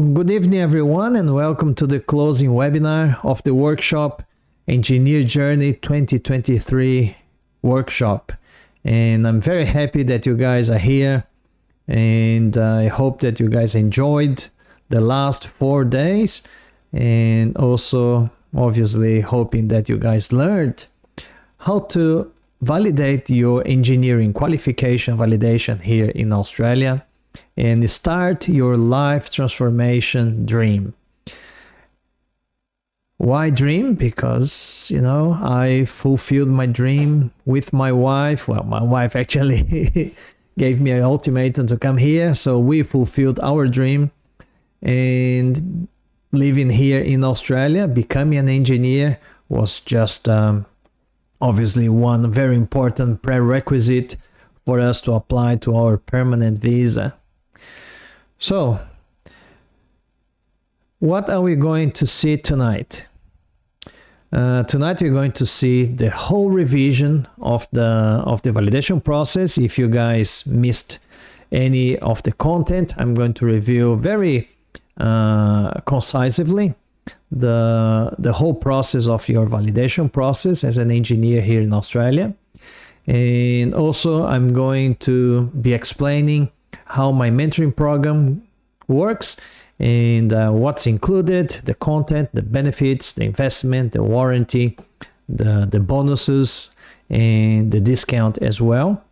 Good evening, everyone, and welcome to the closing webinar of the workshop Engineer Journey 2023 workshop. And I'm very happy that you guys are here, and I hope that you guys enjoyed the last 4 days, and also obviously hoping that you guys learned how to validate your engineering qualification validation here in Australia and start your life transformation dream. Why dream? Because, I fulfilled my dream with my wife. Well, my wife actually gave me an ultimatum to come here, so we fulfilled our dream. And living here in Australia, becoming an engineer was just obviously one very important prerequisite for us to apply to our permanent visa. So, what are we going to see tonight? Tonight we're going to see the whole revision of the validation process. If you guys missed any of the content, I'm going to review very concisely the whole process of your validation process as an engineer here in Australia. And also I'm going to be explaining how my mentoring program works and what's included, the content, the benefits, the investment, the warranty, the bonuses, and the discount as well.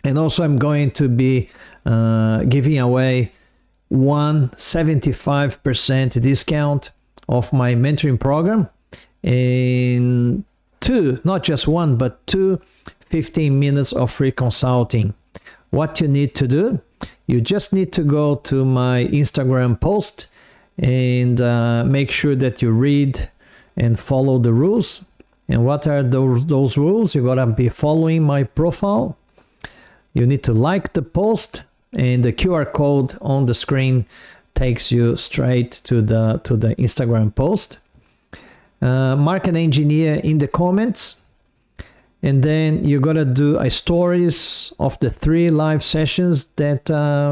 And also I'm going to be giving away 75% discount of my mentoring program, and two, not just one, but 15 minutes of free consulting. What you need to do, you just need to go to my Instagram post and make sure that you read and follow the rules. And what are those rules? You're gonna be following my profile. You need to like the post, and the QR code on the screen takes you straight to the Instagram post. Mark an engineer in the comments. And then you're gonna do a stories of the 3 live sessions that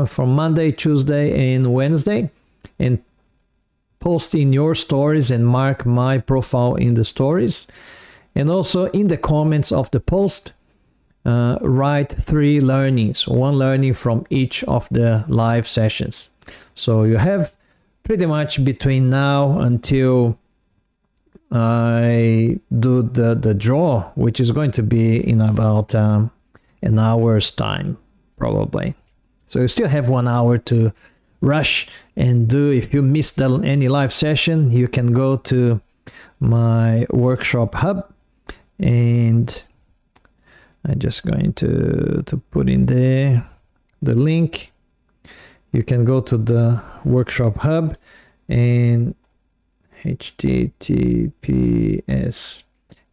from Monday, Tuesday, and Wednesday, and post in your stories and mark my profile in the stories. And also in the comments of the post, write 3 learnings, 1 learning from each of the live sessions. So you have pretty much between now until I do the draw, which is going to be in about an hour's time, probably. So you still have 1 hour to rush and do. If you missed any live session, you can go to my workshop hub, and I'm just going to put in there the link. You can go to the workshop hub and HTTPS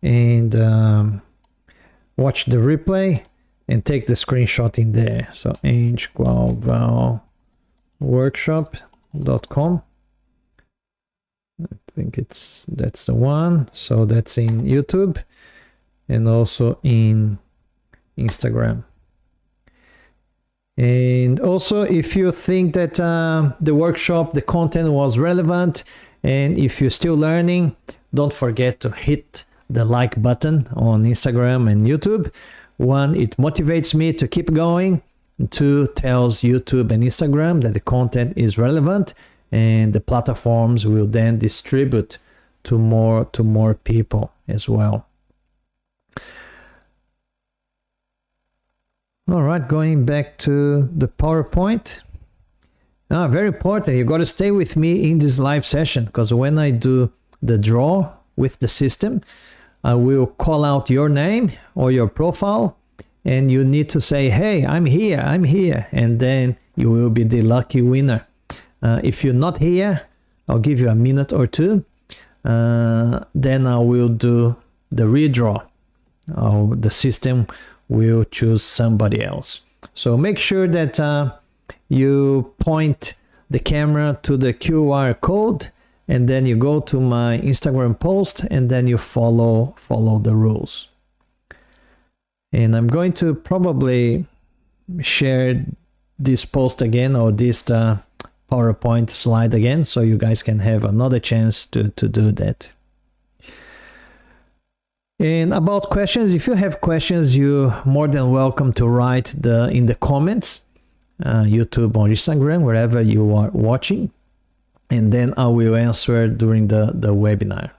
and watch the replay and take the screenshot in there. So engqualvalworkshop.com. I think that's the one. So that's in YouTube and also in Instagram. And also, if you think that the workshop, the content was relevant, and if you're still learning, don't forget to hit the like button on Instagram and YouTube. 1, it motivates me to keep going. 2, tells YouTube and Instagram that the content is relevant, and the platforms will then distribute to more people as well. All right, going back to the PowerPoint. Very important, you got to stay with me in this live session, because when I do the draw with the system, I will call out your name or your profile, and you need to say, hey, I'm here, and then you will be the lucky winner. If you're not here, I'll give you a minute or 2. Then I will do the redraw. The system will choose somebody else. So make sure that you point the camera to the QR code, and then you go to my Instagram post, and then you follow the rules. And I'm going to probably share this post again, or this PowerPoint slide again, so you guys can have another chance to do that. And about questions, if you have questions, you're more than welcome to write in the comments, YouTube or Instagram, wherever you are watching, and then I will answer during the webinar.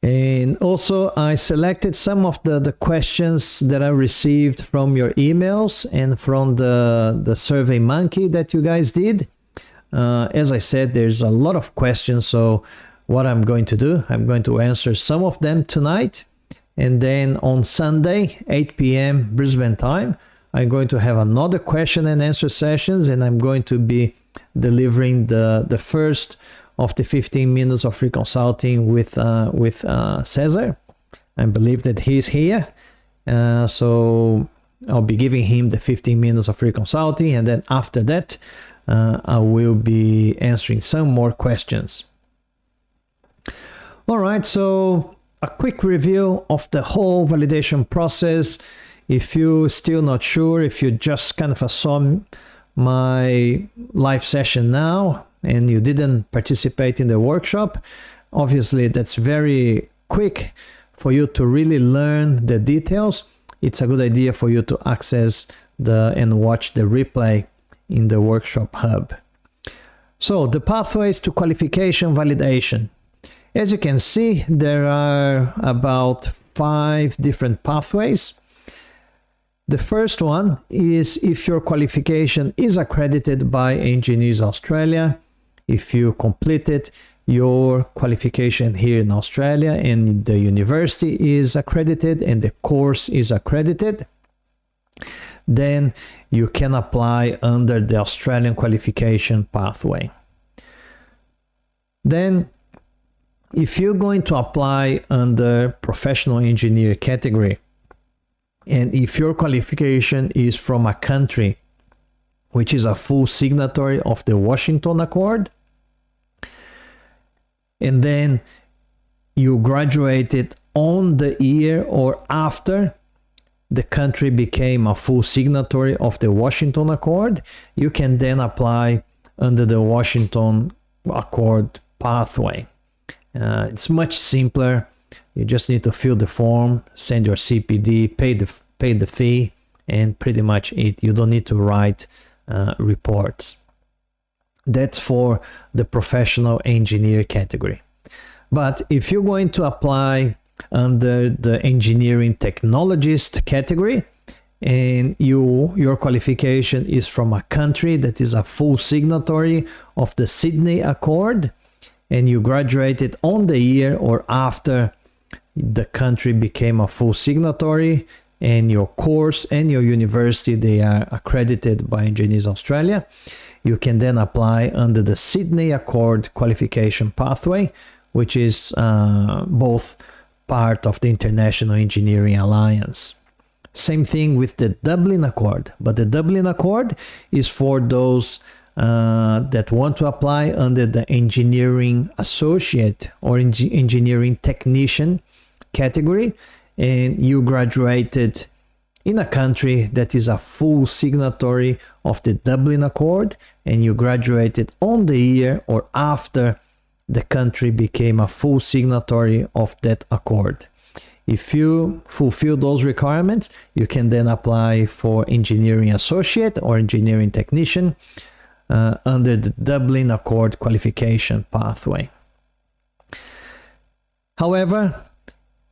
And also, I selected some of the questions that I received from your emails and from the Survey Monkey that you guys did. As I said, there's a lot of questions, so what I'm going to do, I'm going to answer some of them tonight, and then on Sunday, 8 p.m. Brisbane time, I'm going to have another question and answer sessions, and I'm going to be delivering the first of the 15 minutes of free consulting with Cesar. I believe that he's here, so I'll be giving him the 15 minutes of free consulting, and then after that, I will be answering some more questions. All right, so a quick review of the whole validation process. If you're still not sure, if you just kind of saw my live session now and you didn't participate in the workshop, obviously that's very quick for you to really learn the details. It's a good idea for you to access and watch the replay in the workshop hub. So the pathways to qualification validation. As you can see, there are about 5 different pathways. The first one is if your qualification is accredited by Engineers Australia, if you completed your qualification here in Australia and the university is accredited and the course is accredited, then you can apply under the Australian qualification pathway. Then, if you're going to apply under professional engineer category, and if your qualification is from a country which is a full signatory of the Washington Accord, and then you graduated on the year or after the country became a full signatory of the Washington Accord, you can then apply under the Washington Accord pathway. It's much simpler. You just need to fill the form, send your CPD, pay the fee, and pretty much it. You don't need to write reports. That's for the professional engineer category. But if you're going to apply under the engineering technologist category, and your qualification is from a country that is a full signatory of the Sydney Accord, and you graduated on the year or after the country became a full signatory, and your course and your university, they are accredited by Engineers Australia, you can then apply under the Sydney Accord qualification pathway, which is both part of the International Engineering Alliance. Same thing with the Dublin Accord, but the Dublin Accord is for those that want to apply under the engineering associate or engineering technician category, and you graduated in a country that is a full signatory of the Dublin Accord, and you graduated on the year or after the country became a full signatory of that accord. If you fulfill those requirements, you can then apply for engineering associate or engineering technician under the Dublin Accord qualification pathway. However,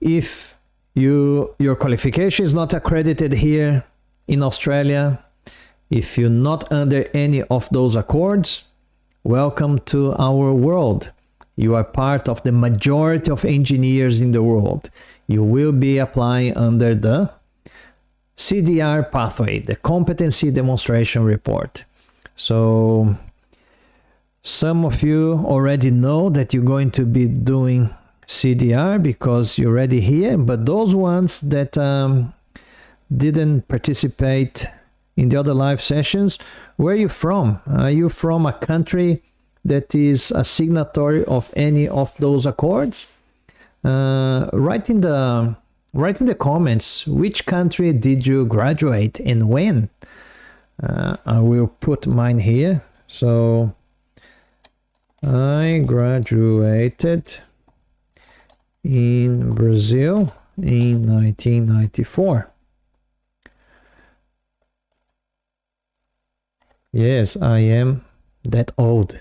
if your qualification is not accredited here in Australia, if you're not under any of those accords, welcome to our world. You are part of the majority of engineers in the world. You will be applying under the CDR pathway, the Competency Demonstration Report. So some of you already know that you're going to be doing CDR because you're already here, but those ones that didn't participate in the other live sessions, where are you from? Are you from a country that is a signatory of any of those accords? Write in the comments which country did you graduate and when. I will put mine here. So I graduated in Brazil in 1994. Yes, I am that old.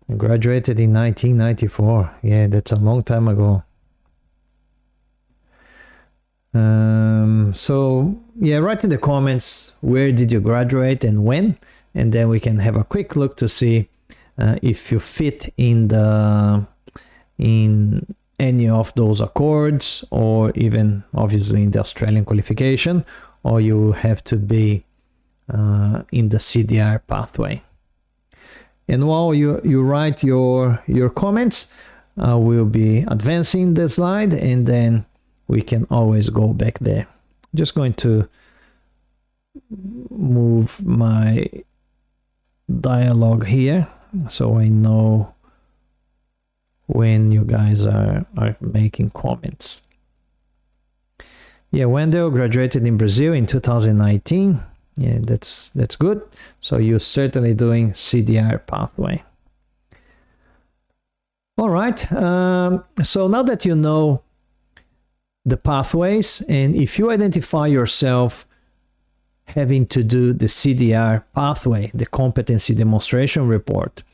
I graduated in 1994. Yeah, that's a long time ago. So yeah, write in the comments where did you graduate and when, and then we can have a quick look to see if you fit in any of those accords, or even obviously in the Australian qualification, or you have to be in the CDR pathway. And while you write your comments, I will be advancing the slide, and then we can always go back there. Just going to move my dialogue here so I know when you guys are making comments. Yeah, Wendell graduated in Brazil in 2019. Yeah, that's good. So you're certainly doing CDR pathway. All right. So now that you know the pathways, and if you identify yourself having to do the CDR pathway, the competency demonstration report,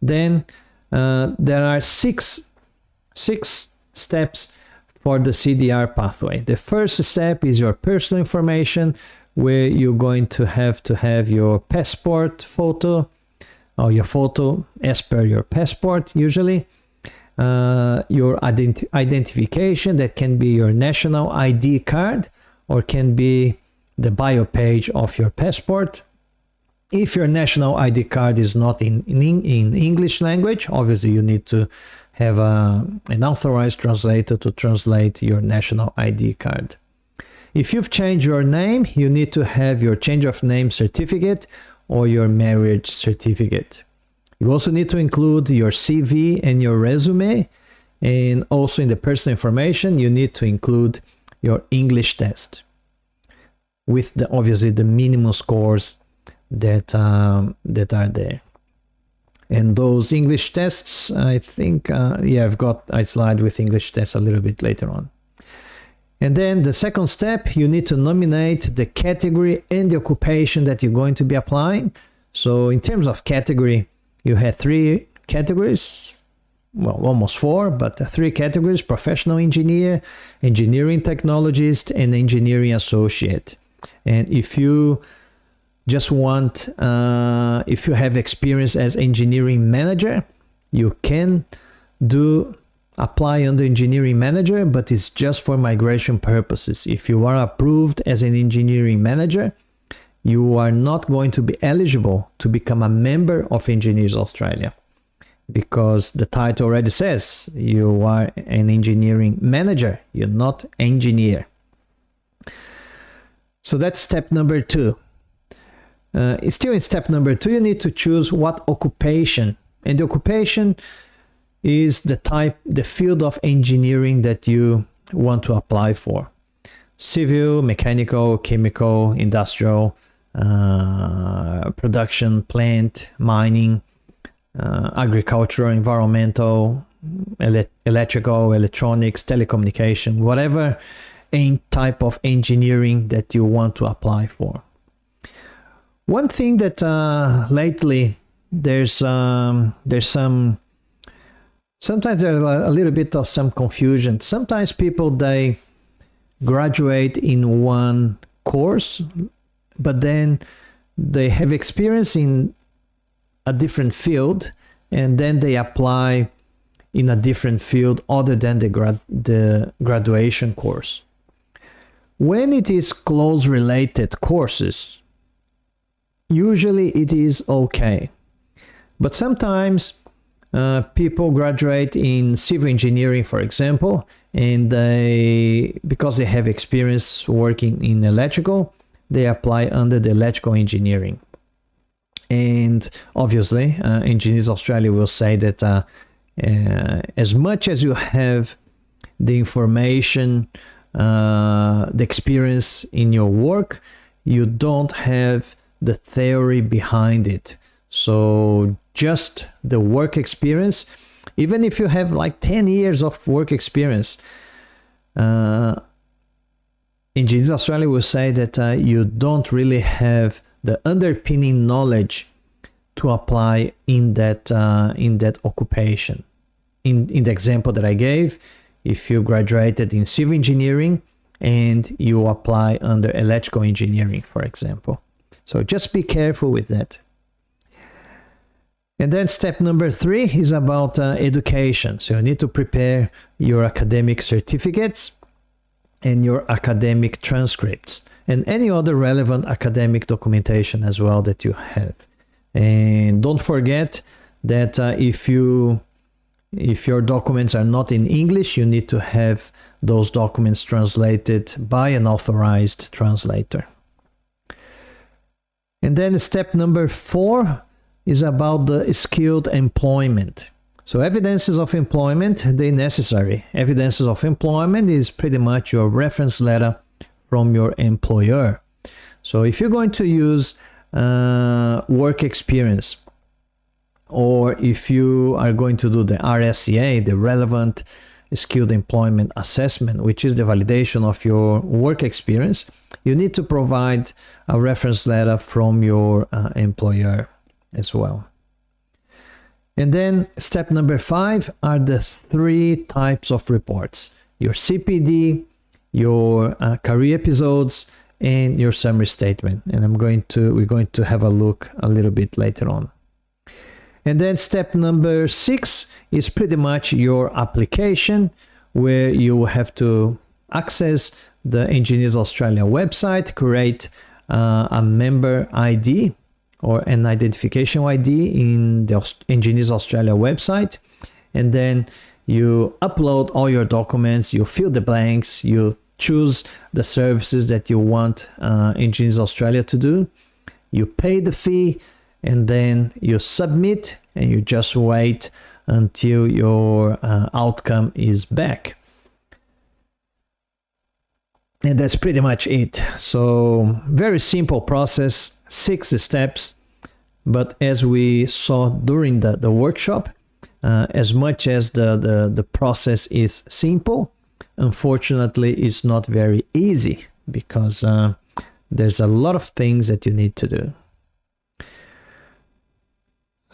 then there are six steps for the CDR pathway. The first step is your personal information, where you're going to have your passport photo, or your photo as per your passport usually. Your identification, that can be your national ID card, or can be the bio page of your passport. If your national ID card is not in English language, obviously you need to have an authorized translator to translate your national ID card. If you've changed your name, you need to have your change of name certificate or your marriage certificate. You also need to include your CV and your resume, and also in the personal information, you need to include your English test with obviously the minimum scores that are there. And those English tests, I think, I've got a slide with English tests a little bit later on. And then the second step, you need to nominate the category and the occupation that you're going to be applying. So in terms of category, you had 3 categories, well, almost 4, but 3 categories: professional engineer, engineering technologist, and engineering associate. And if you just want, if you have experience as engineering manager, you can apply under engineering manager, but it's just for migration purposes. If you are approved as an engineering manager, you are not going to be eligible to become a member of Engineers Australia, because the title already says you are an engineering manager, you're not engineer. So that's step number 2. Still in step number 2, you need to choose what occupation, and the occupation is the field of engineering that you want to apply for. Civil, mechanical, chemical, industrial, production, plant, mining, agricultural, environmental, electrical, electronics, telecommunication, whatever type of engineering that you want to apply for. One thing that lately sometimes there's a little bit of some confusion. Sometimes people, they graduate in one course, but then they have experience in a different field, and then they apply in a different field other than the graduation course. When it is close related courses, usually it is okay. But sometimes people graduate in civil engineering, for example, and because they have experience working in electrical, they apply under the electrical engineering. And obviously, Engineers Australia will say that as much as you have the information, the experience in your work, you don't have the theory behind it. So just the work experience, even if you have like 10 years of work experience, Engineers Australia will say that you don't really have the underpinning knowledge to apply in that occupation. In the example that I gave, if you graduated in civil engineering and you apply under electrical engineering, for example. So just be careful with that. And then step number 3 is about education. So you need to prepare your academic certificates and your academic transcripts and any other relevant academic documentation as well that you have. And don't forget that if your documents are not in English, you need to have those documents translated by an authorized translator. And then step number 4 is about the skilled employment. So evidences of employment, they're necessary. Evidences of employment is pretty much your reference letter from your employer. So if you're going to use work experience, or if you are going to do the RSCA, the Relevant Skilled Employment Assessment, which is the validation of your work experience, you need to provide a reference letter from your employer as well. And then step number 5 are the 3 types of reports: your CPD, your career episodes, and your summary statement. And we're going to have a look a little bit later on. And then step number 6 is pretty much your application, where you have to access the Engineers Australia website, create a member ID or an identification ID in the Engineers Australia website, and then you upload all your documents, you fill the blanks, you choose the services that you want Engineers Australia to do, you pay the fee, and then you submit, and you just wait until your outcome is back. And that's pretty much it. So very simple process, 6 steps. But as we saw during the workshop, as much as the process is simple, unfortunately it's not very easy, because there's a lot of things that you need to do.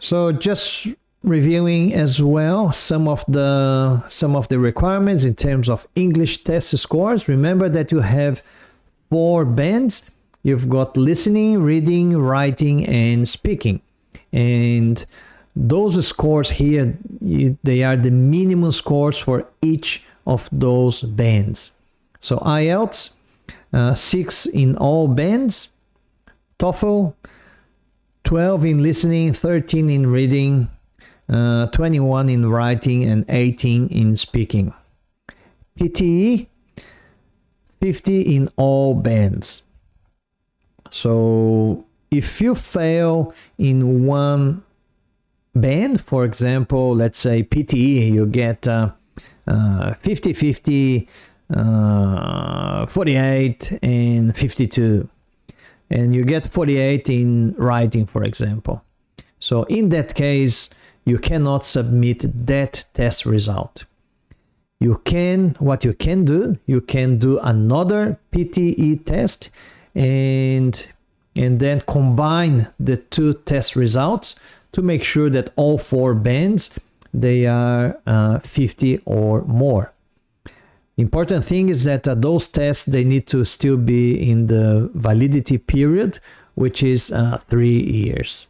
So just reviewing as well some of the requirements in terms of English test scores. Remember that you have 4 bands. You've got listening, reading, writing, and speaking. And those scores here, they are the minimum scores for each of those bands. So IELTS, 6 in all bands. TOEFL, 12 in listening, 13 in reading, 21 in writing, and 18 in speaking. PTE, 50 in all bands. So if you fail in one band, for example, let's say PTE, you get 50, 50, 48, and 52. And you get 48 in writing, for example. So in that case, you cannot submit that test result. What you can do another PTE test, and then combine the 2 test results to make sure that all 4 bands, they are 50 or more. Important thing is that those tests, they need to still be in the validity period, which is 3 years.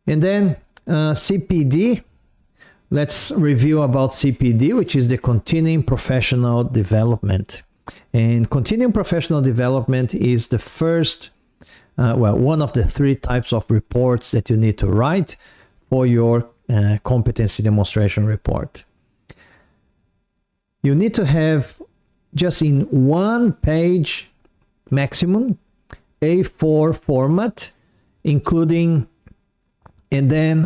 And then CPD, let's review about CPD, which is the Continuing Professional Development. And Continuing Professional Development is the first, one of the 3 types of reports that you need to write for your competency demonstration report. You need to have, just in 1 page maximum, A4 format, including, and then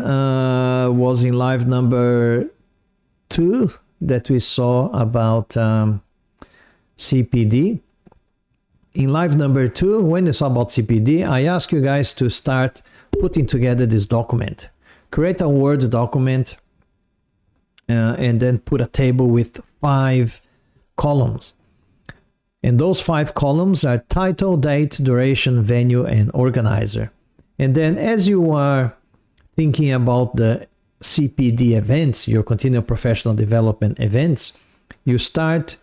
was in live number 2 that we saw about CPD. in live number 2, when it's about CPD, I ask you guys to start putting together this document. Create a Word document and then put a table with 5 columns. And those 5 columns are title, date, duration, venue, and organizer. And then as you are thinking about the CPD events, your continual professional development events, you start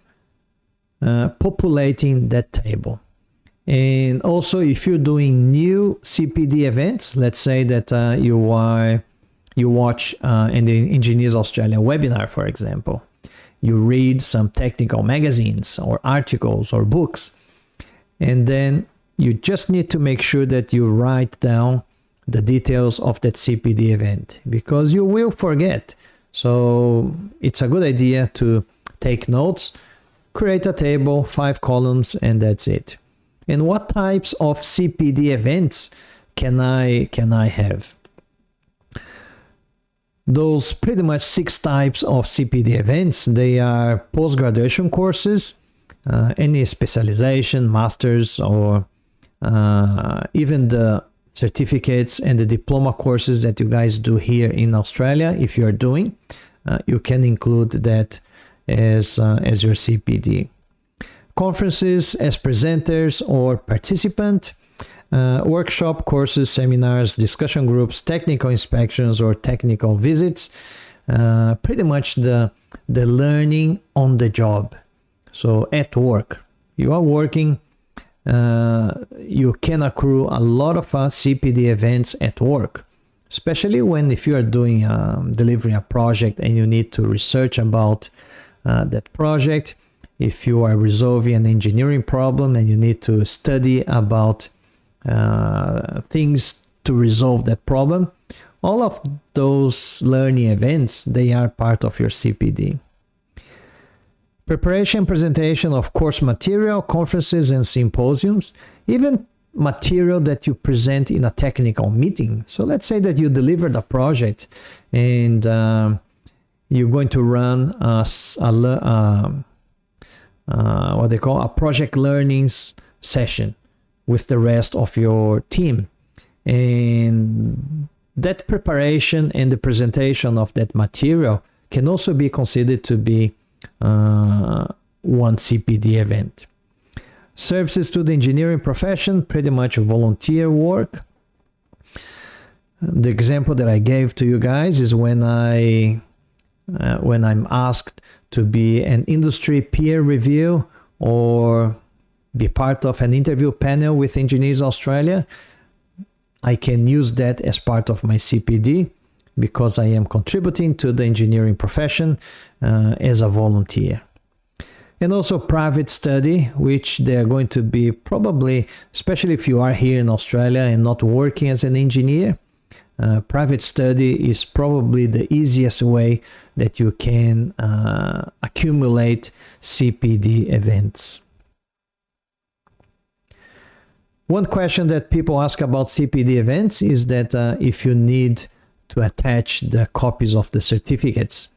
populating that table. And also, if you're doing new CPD events, let's say that you watch in the Engineers Australia webinar, for example, you read some technical magazines or articles or books, and then you just need to make sure that you write down the details of that CPD event, because you will forget. So it's a good idea to take notes, create a table, 5 columns, and that's it. And what types of CPD events can I have? Those pretty much 6 types of CPD events, they are post-graduation courses, any specialization, masters, or even the certificates and the diploma courses that you guys do here in Australia. If you are doing, you can include that as your CPD. Conferences as presenters or participant, workshop, courses, seminars, discussion groups, technical inspections or technical visits, pretty much the learning on the job. So at work, you are working, you can accrue a lot of CPD events at work, especially if you are doing delivering a project and you need to research about that project. If you are resolving an engineering problem and you need to study about things to resolve that problem, all of those learning events, they are part of your CPD. Preparation, presentation of course material, conferences and symposiums, even material that you present in a technical meeting. So let's say that you delivered a project and you're going to run what they call a project learnings session with the rest of your team. And that preparation and the presentation of that material can also be considered to be one CPD event. Services to the engineering profession, pretty much volunteer work. The example that I gave to you guys is when I'm asked to be an industry peer review or be part of an interview panel with Engineers Australia, I can use that as part of my CPD because I am contributing to the engineering profession as a volunteer. And also private study, which they are going to be probably, especially if you are here in Australia and not working as an engineer, private study is probably the easiest way that you can accumulate CPD events. One question that people ask about CPD events is that if you need to attach the copies of the certificates.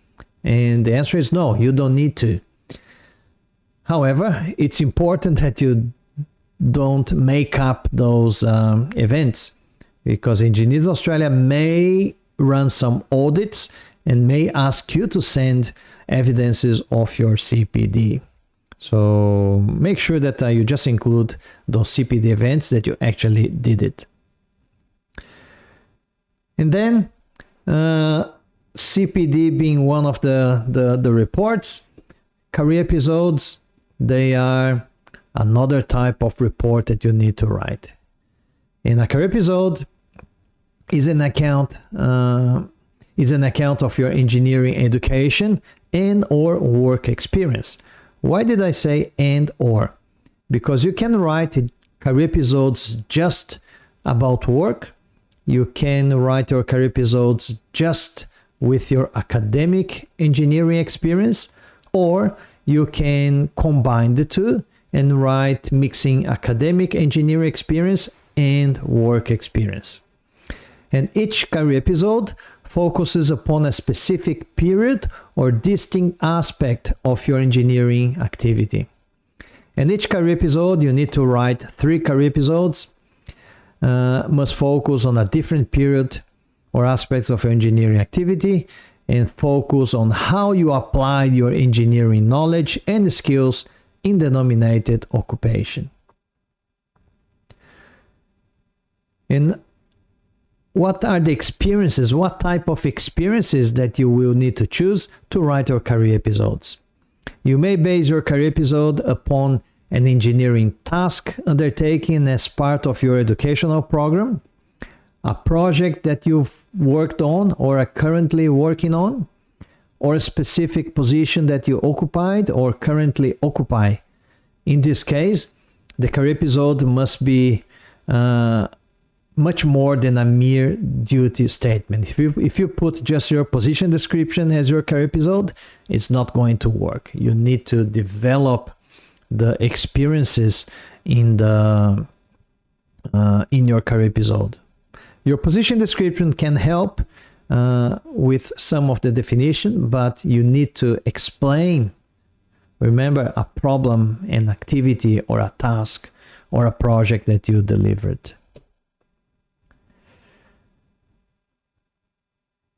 And the answer is no, you don't need to. However, it's important that you don't make up those events, because Engineers Australia may run some audits and may ask you to send evidences of your CPD. So make sure that you just include those CPD events that you actually did it. And then CPD being one of the reports, career episodes, they are another type of report that you need to write. In a career episode is an account of your engineering education and or work experience. Why did I say and or? Because you can write career episodes just about work. You can write your career episodes just with your academic engineering experience, or you can combine the two and write mixing academic engineering experience and work experience. And each career episode focuses upon a specific period or distinct aspect of your engineering activity. And each career episode, you need to write 3 career episodes, must focus on a different period or aspects of your engineering activity, and focus on how you applied your engineering knowledge and skills in the nominated occupation. And what are the experiences, what type of experiences that you will need to choose to write your career episodes? You may base your career episode upon an engineering task undertaken as part of your educational program, a project that you've worked on or are currently working on, or a specific position that you occupied or currently occupy. In this case, the career episode must be much more than a mere duty statement. If you put just your position description as your career episode, it's not going to work. You need to develop the experiences in your career episode. Your position description can help with some of the definition, but you need to explain, remember, a problem, an activity, or a task, or a project that you delivered.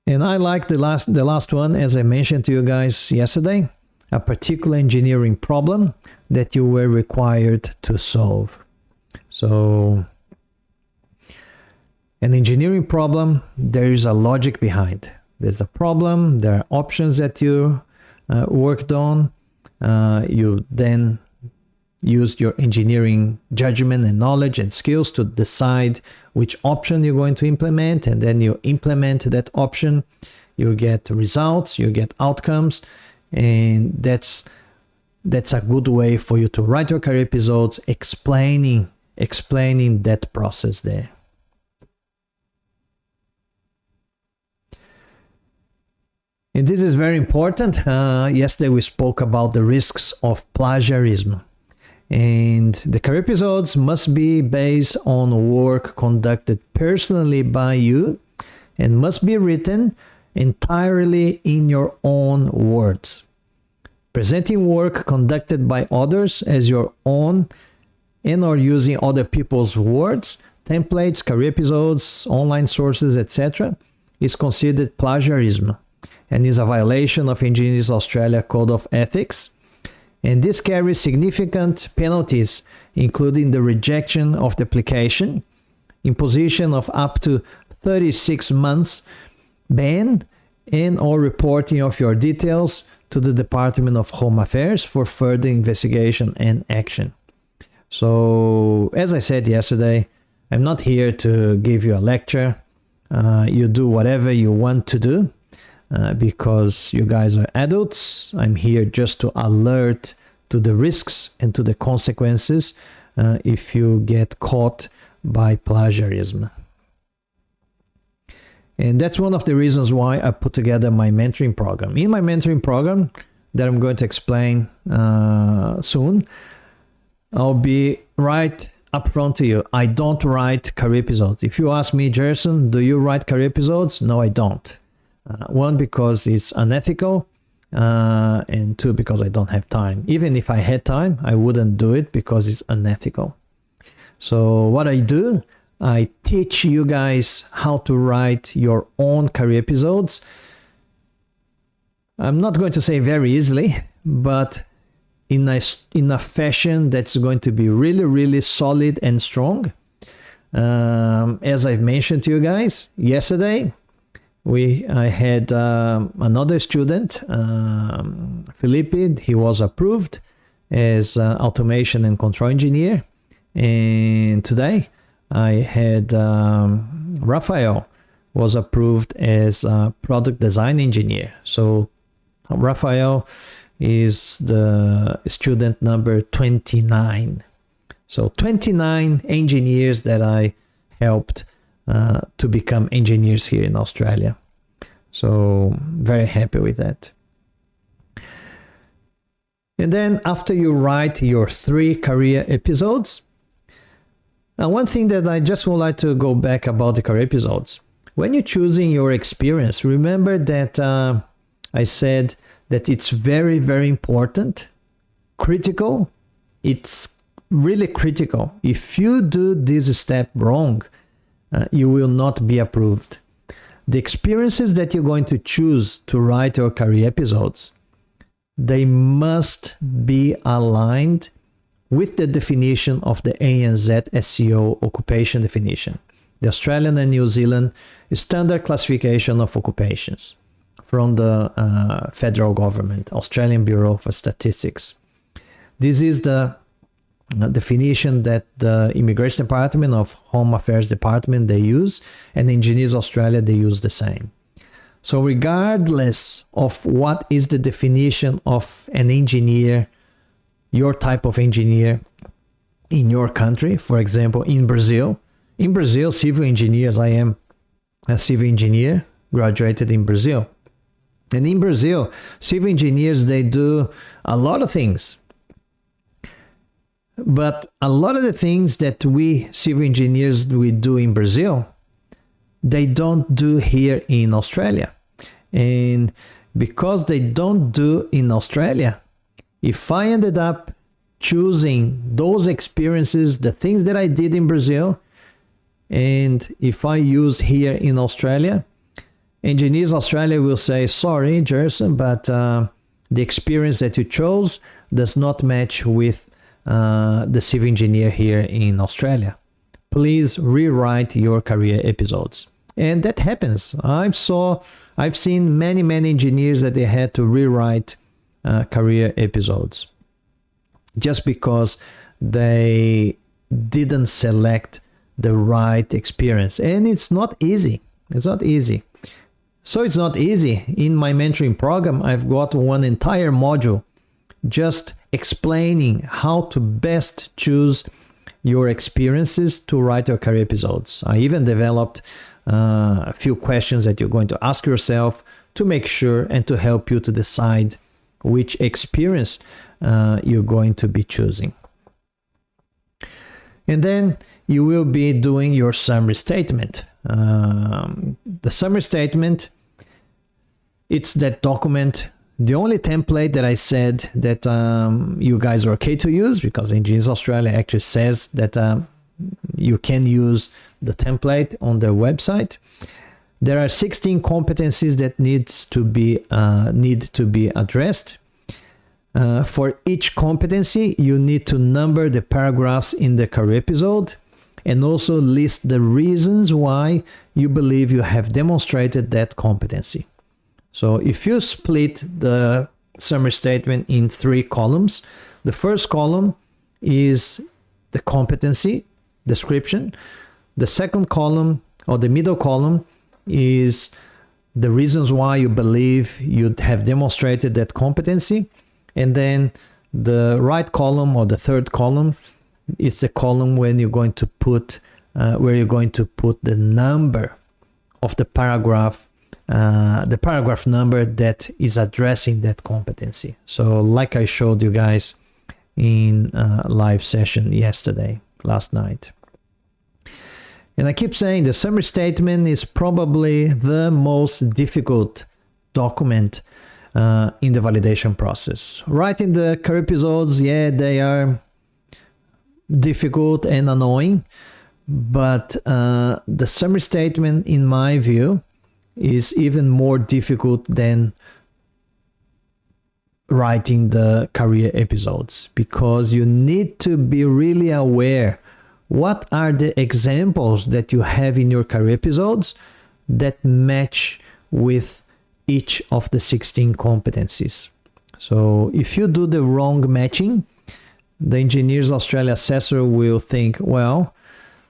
And I like the last one, as I mentioned to you guys yesterday, a particular engineering problem that you were required to solve. So, an engineering problem, there is a logic behind. There's a problem, there are options that you worked on. You then used your engineering judgment and knowledge and skills to decide which option you're going to implement, and then you implement that option. You get results, you get outcomes, and that's a good way for you to write your career episodes, explaining that process there. And this is very important. Yesterday we spoke about the risks of plagiarism. And the career episodes must be based on work conducted personally by you and must be written entirely in your own words. Presenting work conducted by others as your own and or using other people's words, templates, career episodes, online sources, etc. is considered plagiarism and is a violation of Engineers Australia Code of Ethics. And this carries significant penalties, including the rejection of the application, imposition of up to 36 months ban, and or reporting of your details to the Department of Home Affairs for further investigation and action. So, as I said yesterday, I'm not here to give you a lecture. You do whatever you want to do. Because you guys are adults. I'm here just to alert to the risks and to the consequences if you get caught by plagiarism. And that's one of the reasons why I put together my mentoring program. In my mentoring program that I'm going to explain soon, I'll be right up front to you. I don't write career episodes. If you ask me, Gerson, do you write career episodes? No, I don't. One, because it's unethical, and two, because I don't have time. Even if I had time, I wouldn't do it because it's unethical. So what I do, I teach you guys how to write your own career episodes. I'm not going to say very easily, but in a fashion that's going to be really, really solid and strong. As I've mentioned to you guys yesterday, I had another student, Felipe. He was approved as automation and control engineer. And today I had Rafael was approved as product design engineer. So Rafael is the student number 29. So 29 engineers that I helped to become engineers here in Australia. So very happy with that. And then after you write your 3 career episodes, now one thing that I just would like to go back about the career episodes. When you're choosing your experience, remember that I said that it's very, very important, critical, it's really critical. If you do this step wrong, you will not be approved. The experiences that you're going to choose to write your career episodes, they must be aligned with the definition of the ANZ SEO occupation definition, the Australian and New Zealand standard classification of occupations from the federal government, Australian Bureau of Statistics. This is the definition that the Immigration Department of Home Affairs Department they use, and Engineers Australia they use the same. So regardless of what is the definition of an engineer, your type of engineer in your country, for example, in Brazil, civil engineers, I am a civil engineer, graduated in Brazil. And in Brazil, civil engineers, they do a lot of things. But a lot of the things that we civil engineers we do in Brazil, they don't do here in Australia. And because they don't do in Australia, if I ended up choosing those experiences, the things that I did in Brazil, and if I used here in Australia, Engineers Australia will say, sorry, Gerson, but the experience that you chose does not match with the civil engineer here in Australia. Please rewrite your career episodes. And that happens. I've seen many engineers that they had to rewrite career episodes just because they didn't select the right experience. And it's not easy. It's not easy. So it's not easy. In my mentoring program, I've got one entire module just explaining how to best choose your experiences to write your career episodes. I even developed a few questions that you're going to ask yourself to make sure and to help you to decide which experience you're going to be choosing. And then you will be doing your summary statement. The summary statement, it's that document, the only template that I said that you guys are okay to use, because Engineers Australia actually says that you can use the template on their website. There are 16 competencies that need to be addressed. For each competency, you need to number the paragraphs in the career episode and also list the reasons why you believe you have demonstrated that competency. So if you split the summary statement in 3 columns, the first column is the competency description. The second column, or the middle column, is the reasons why you believe you have demonstrated that competency. And then the right column, or the third column, is the column when you're going to put the number of the paragraph number that is addressing that competency. So like I showed you guys in a live session last night. And I keep saying the summary statement is probably the most difficult document in the validation process. Writing the career episodes, they are difficult and annoying, but the summary statement, in my view, is even more difficult than writing the career episodes, because you need to be really aware what are the examples that you have in your career episodes that match with each of the 16 competencies. So if you do the wrong matching, the Engineers Australia assessor will think, well,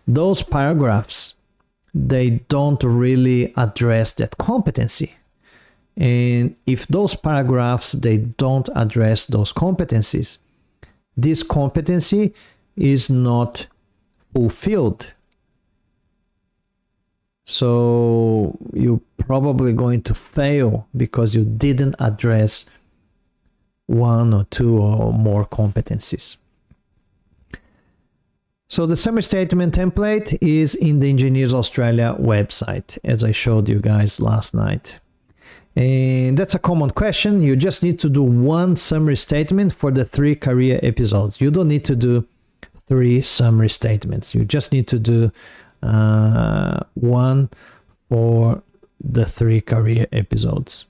those paragraphs, they don't really address that competency. And if those paragraphs, they don't address those competencies, this competency is not fulfilled. So you're probably going to fail because you didn't address 1 or 2 or more competencies. So the summary statement template is in the Engineers Australia website, as I showed you guys last night. And that's a common question. You just need to do one summary statement for the 3 career episodes. You don't need to do 3 summary statements. You just need to do one for the 3 career episodes.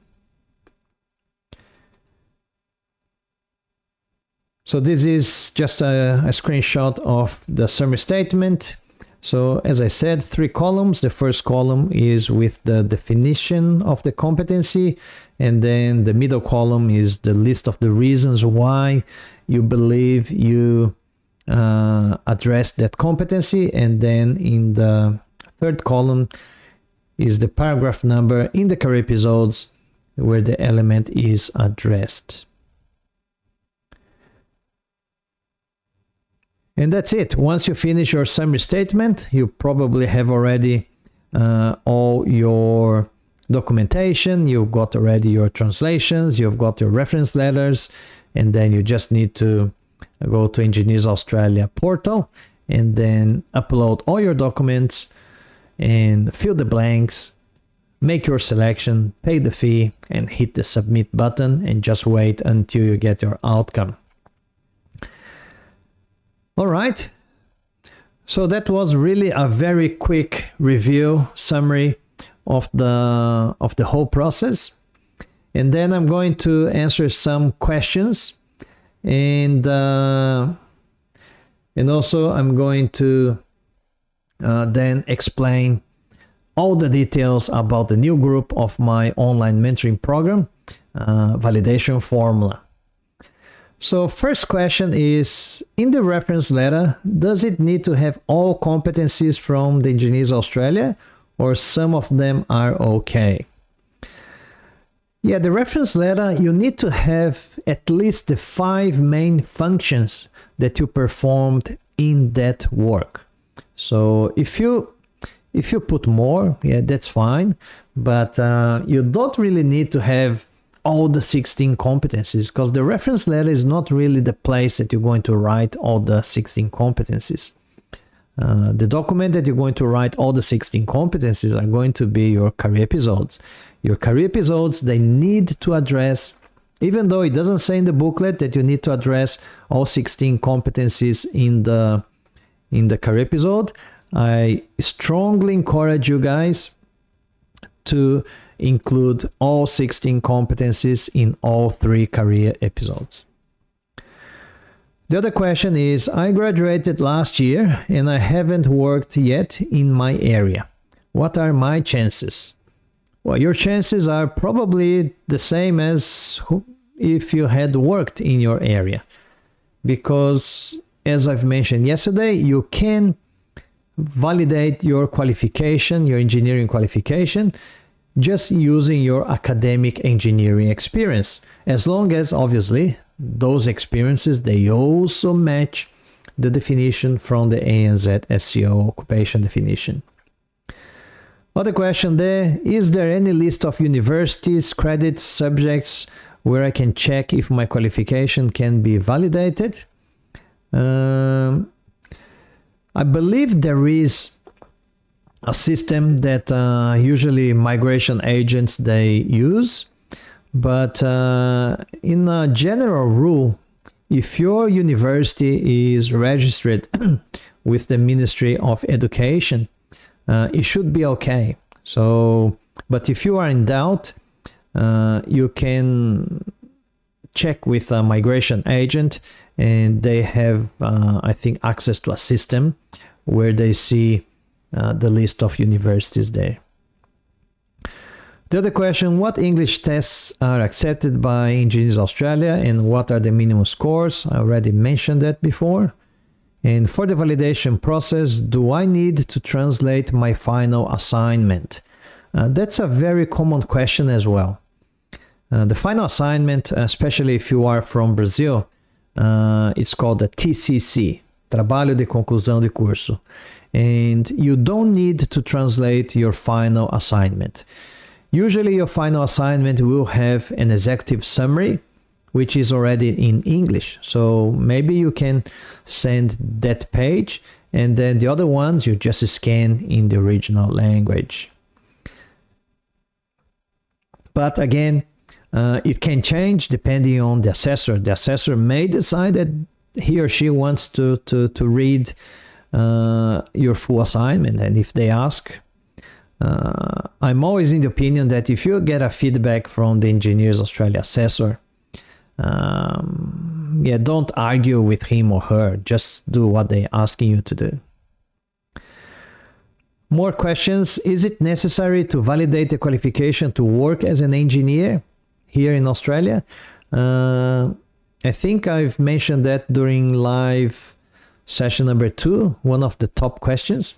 So this is just a screenshot of the summary statement. So as I said, 3 columns. The first column is with the definition of the competency, and then the middle column is the list of the reasons why you believe you address that competency, and then in the third column is the paragraph number in the career episodes where the element is addressed. And that's it. Once you finish your summary statement, you probably have already all your documentation, you've got already your translations, you've got your reference letters, and then you just need to go to Engineers Australia portal and then upload all your documents and fill the blanks, make your selection, pay the fee, and hit the submit button and just wait until you get your outcome. All right, so that was really a very quick review summary of the whole process, and then I'm going to answer some questions, and also I'm going to then explain all the details about the new group of my online mentoring program, Validation Formula. So first question is, in the reference letter, does it need to have all competencies from the Engineers Australia, or some of them are okay? Yeah, the reference letter, you need to have at least the 5 main functions that you performed in that work. So if you put more, yeah, that's fine, but you don't really need to have all the 16 competencies, because the reference letter is not really the place that you're going to write all the 16 competencies. The document that you're going to write all the 16 competencies are going to be your career episodes. Your career episodes, they need to address, even though it doesn't say in the booklet that you need to address all 16 competencies in the career episode, I strongly encourage you guys to include all 16 competencies in all 3 career episodes. The other question is, I graduated last year and I haven't worked yet in my area. What are my chances? Well, your chances are probably the same as if you had worked in your area, because as I've mentioned yesterday, you can validate your qualification, your engineering qualification, just using your academic engineering experience, as long as obviously those experiences, they also match the definition from the ANZ SEO occupation definition. Other question there, is there any list of universities, credits, subjects where I can check if my qualification can be validated? I believe there is a system that usually migration agents they use, but in a general rule, if your university is registered with the Ministry of Education, it should be okay. So, but if you are in doubt, you can check with a migration agent, and they have, I think, access to a system where they see the list of universities there. The other question, what English tests are accepted by Engineers Australia and what are the minimum scores? I already mentioned that before. And for the validation process, do I need to translate my final assignment? That's a very common question as well. The final assignment, especially if you are from Brazil, it's called the TCC, Trabalho de Conclusão de Curso. And you don't need to translate your final assignment. Usually your final assignment will have an executive summary, which is already in English. So maybe you can send that page, and then the other ones you just scan in the original language. But again, it can change depending on the assessor. The assessor may decide that he or she wants to read your full assignment. And if they ask, I'm always in the opinion that if you get a feedback from the Engineers Australia assessor, don't argue with him or her. Just do what they're asking you to do. More questions. Is it necessary to validate the qualification to work as an engineer here in Australia? I think I've mentioned that during live session number 2, one of the top questions.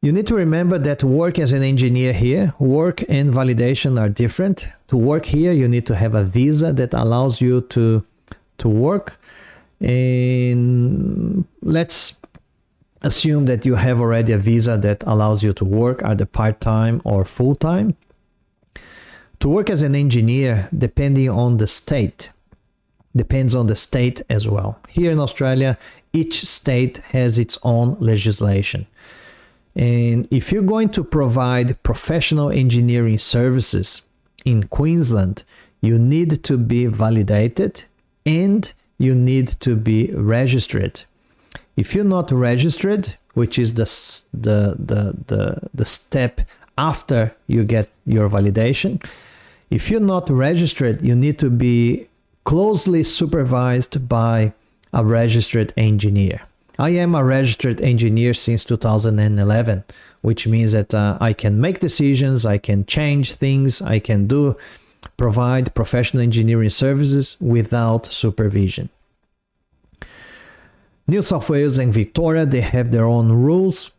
You need to remember that work as an engineer here, work and validation are different. To work here, you need to have a visa that allows you to work. And let's assume that you have already a visa that allows you to work either part-time or full-time. To work as an engineer, depending on the state, depends on the state as well. Here in Australia, each state has its own legislation. And if you're going to provide professional engineering services in Queensland, you need to be validated and you need to be registered. If you're not registered, which is the step after you get your validation, if you're not registered, you need to be closely supervised by a registered engineer. I am a registered engineer since 2011, which means that I can make decisions, I can change things, I can provide professional engineering services without supervision. New South Wales and Victoria, they have their own rules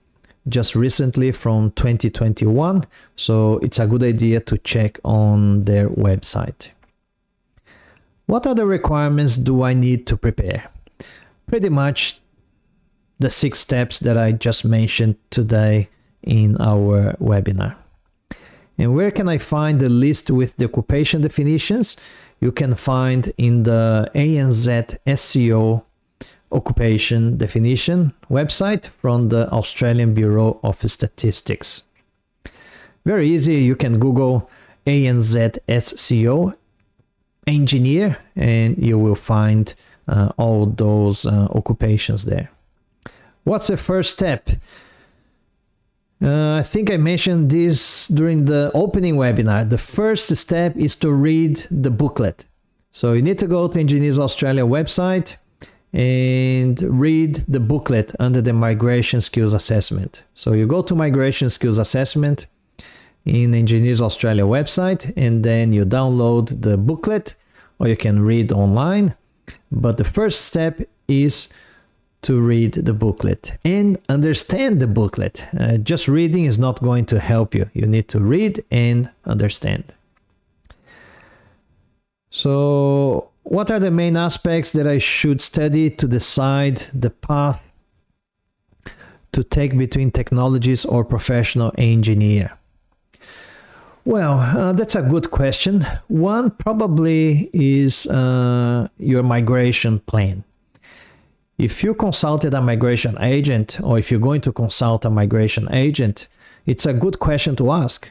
just recently from 2021, so it's a good idea to check on their website. What other requirements do I need to prepare? Pretty much the 6 steps that I just mentioned today in our webinar. And where can I find the list with the occupation definitions? You can find in the ANZ SEO occupation definition website from the Australian Bureau of Statistics. Very easy, you can Google ANZ SEO engineer and you will find all those occupations there. What's the first step? I think I mentioned this during the opening webinar. The first step is to read the booklet. So you need to go to Engineers Australia website and read the booklet under the Migration Skills Assessment. So you go to Migration Skills Assessment in Engineers Australia website and then you download the booklet or you can read online. But the first step is to read the booklet and understand the booklet. Just reading is not going to help you. You need to read and understand. So what are the main aspects that I should study to decide the path to take between technologies or professional engineer? Well, that's a good question. One probably is your migration plan. If you consulted a migration agent or if you're going to consult a migration agent, it's a good question to ask.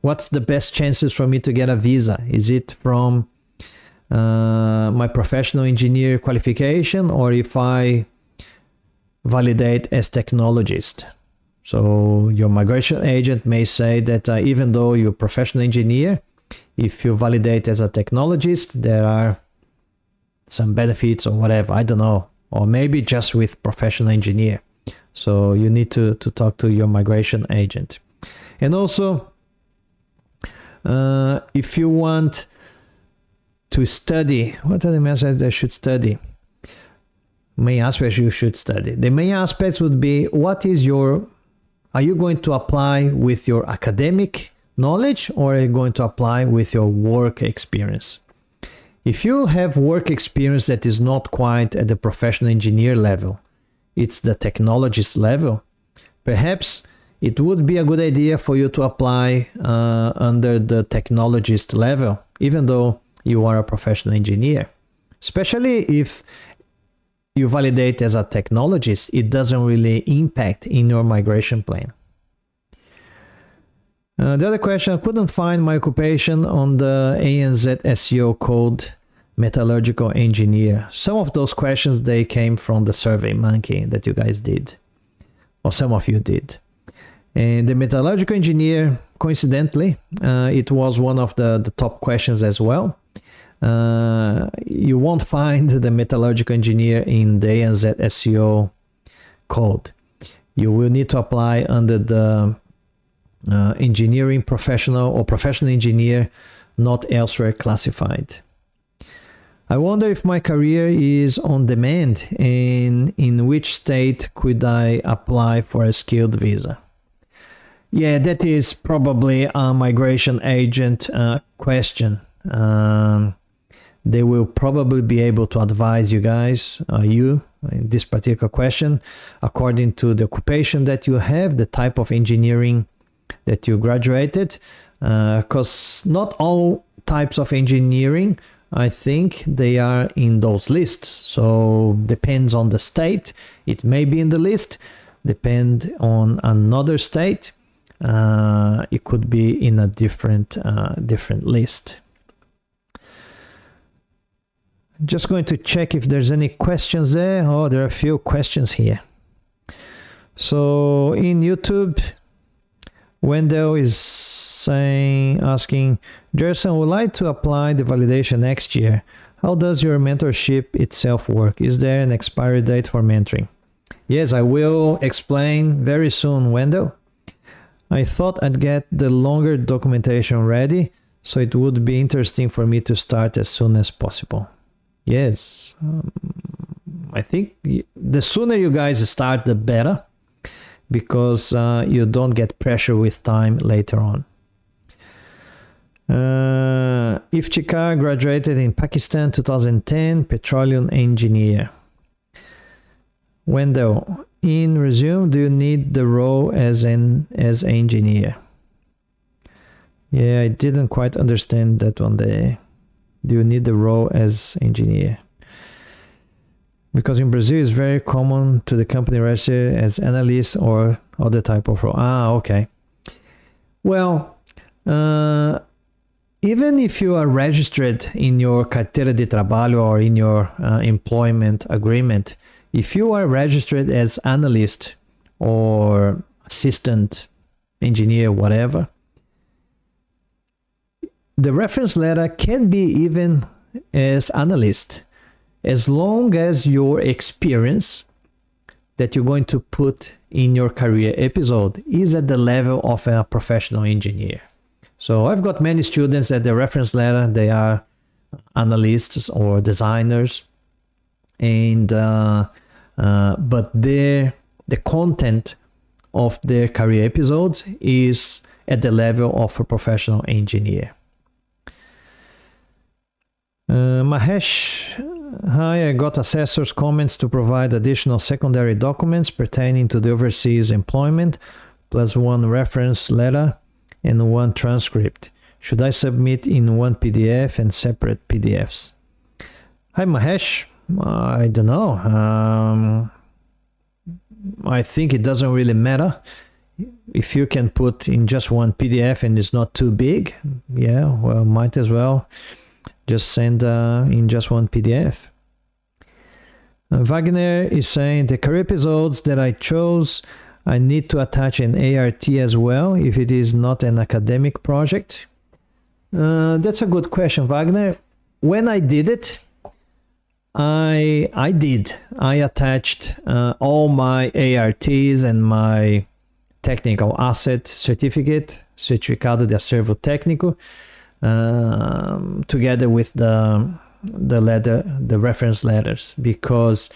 What's the best chances for me to get a visa? Is it from my professional engineer qualification or if I validate as technologist? So your migration agent may say that even though you're a professional engineer, if you validate as a technologist, there are some benefits or whatever, I don't know, or maybe just with professional engineer. So you need to talk to your migration agent. And also, if you want to study, what are the main aspects I should study? Main aspects you should study. The main aspects would be, are you going to apply with your academic knowledge or are you going to apply with your work experience? If you have work experience that is not quite at the professional engineer level, it's the technologist level, perhaps it would be a good idea for you to apply under the technologist level, even though you are a professional engineer. Especially if you validate as a technologist, it doesn't really impact in your migration plan. The other question, I couldn't find my occupation on the ANZ SEO code metallurgical engineer. Some of those questions, they came from the Survey Monkey that you guys did, or some of you did. And the metallurgical engineer, coincidentally, it was one of the top questions as well. You won't find the metallurgical engineer in the ANZ SEO code. You will need to apply under the engineering professional or professional engineer, not elsewhere classified. I wonder if my career is on demand and in which state could I apply for a skilled visa? Yeah, that is probably a migration agent question. They will probably be able to advise you guys, in this particular question, according to the occupation that you have, the type of engineering that you graduated, because not all types of engineering, I think they are in those lists. So depends on the state, it may be in the list. Depend on another state, it could be in a different list. Just going to check if there's any questions there. Oh, there are a few questions here. So in YouTube, Wendell is asking, Gerson, would like to apply the validation next year. How does your mentorship itself work? Is there an expiry date for mentoring? Yes, I will explain very soon, Wendell. I thought I'd get the longer documentation ready, so it would be interesting for me to start as soon as possible. Yes, I think the sooner you guys start, the better, because you don't get pressure with time later on. Iftikhar graduated in Pakistan 2010, petroleum engineer. Wendell, in resume, do you need the role as engineer? Yeah, I didn't quite understand that one there. Do you need the role as engineer? Because in Brazil, it's very common to the company register as analyst or other type of role. Ah, okay. Well, even if you are registered in your carteira de trabalho or in your employment agreement, if you are registered as analyst or assistant engineer, whatever, the reference letter can be even as analyst, as long as your experience that you're going to put in your career episode is at the level of a professional engineer. So I've got many students at the reference letter, they are analysts or designers, and but the content of their career episodes is at the level of a professional engineer. Mahesh, hi, I got assessor's comments to provide additional secondary documents pertaining to the overseas employment, plus one reference letter and one transcript. Should I submit in one PDF and separate PDFs? Hi, Mahesh. I don't know. I think it doesn't really matter. If you can put in just one PDF and it's not too big, yeah, well, might as well just send in just one PDF. Wagner is saying the career episodes that I chose, I need to attach an ART as well if it is not an academic project. That's a good question, Wagner. When I did it, I attached all my ARTs and my technical asset certificate, Certificado de Acervo Técnico, together with the reference letters, because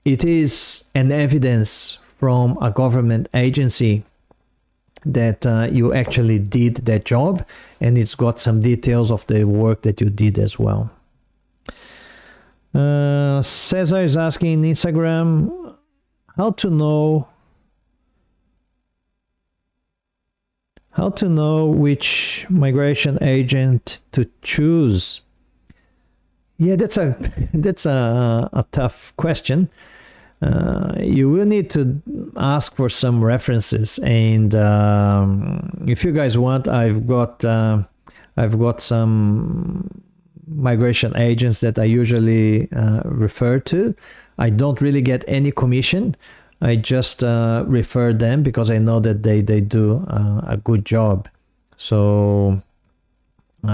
it is an evidence from a government agency that you actually did that job, and it's got some details of the work that you did as well. Cesar is asking in Instagram how to know which migration agent to choose. Yeah, that's a tough question. You will need to ask for some references, and if you guys want, I've got some migration agents that I usually refer to. I don't really get any commission. I just refer them because I know that they do a good job. So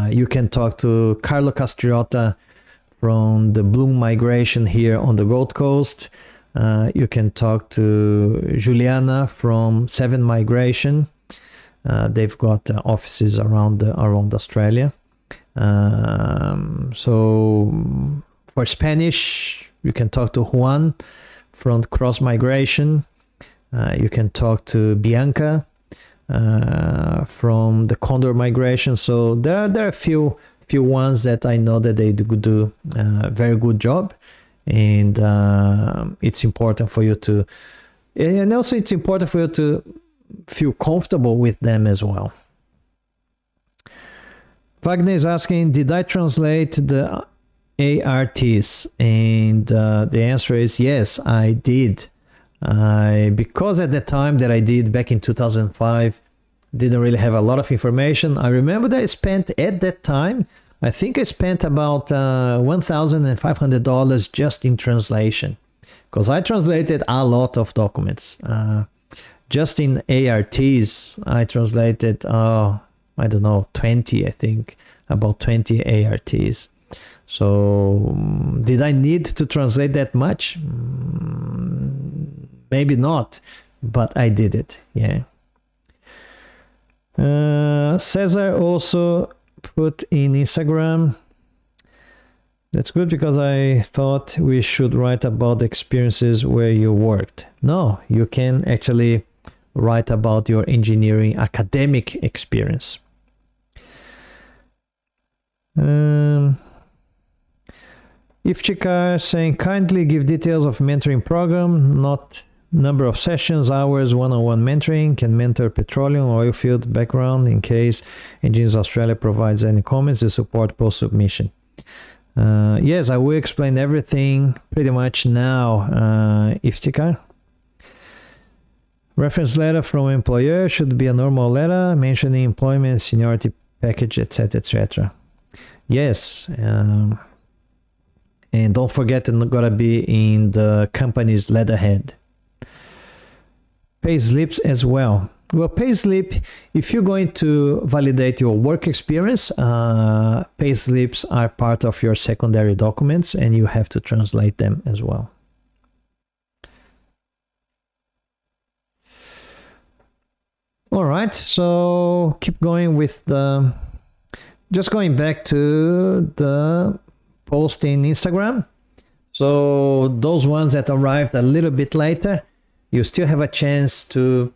you can talk to Carlo Castriota from the Bloom Migration here on the Gold Coast. You can talk to Juliana from Seven Migration. They've got offices around Australia. So for Spanish, you can talk to Juan from Cross Migration. You can talk to Bianca from the Condor Migration. So there are a few ones that I know that they do a very good job. And it's important for you to, and also it's important for you to feel comfortable with them as well. Wagner is asking, did I translate the ARTs? And the answer is yes, I did. Because at the time that I did back in 2005, didn't really have a lot of information. I remember that I spent at that time, I think I spent about $1,500 just in translation, because I translated a lot of documents. Just in ARTs, I translated, I don't know, 20, I think, about 20 ARTs. So did I need to translate that much? Maybe not, but I did it, yeah. Cesar also put in Instagram, that's good because I thought we should write about the experiences where you worked. No, you can actually write about your engineering academic experience. Ifchikar saying, kindly give details of mentoring program, not number of sessions, hours, one-on-one mentoring, can mentor petroleum, oil field background in case Engineers Australia provides any comments to support post-submission. Yes, I will explain everything pretty much now, Iftikhar. Reference letter from employer should be a normal letter mentioning employment, seniority package, etc., etc. Yes, and don't forget it's gotta be in the company's letterhead. Pay slips as well. Well, pay slip, if you're going to validate your work experience, pay slips are part of your secondary documents and you have to translate them as well. All right, so keep going with the, just going back to the post in Instagram. So those ones that arrived a little bit later, you still have a chance to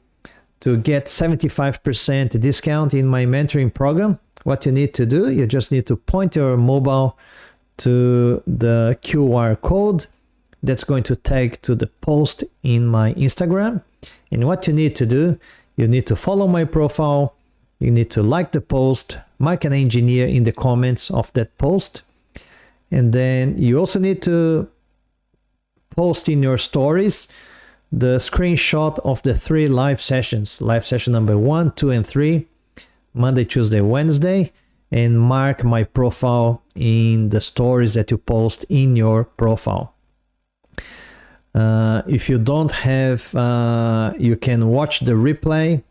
get 75% discount in my mentoring program. What you need to do, you just need to point your mobile to the QR code that's going to take to the post in my Instagram. And what you need to do, you need to follow my profile, you need to like the post, mark an engineer in the comments of that post, and then you also need to post in your stories the screenshot of the 3 live sessions, live session number 1, 2, and 3, Monday, Tuesday, Wednesday, and mark my profile in the stories that you post in your profile. If you don't have, you can watch the replay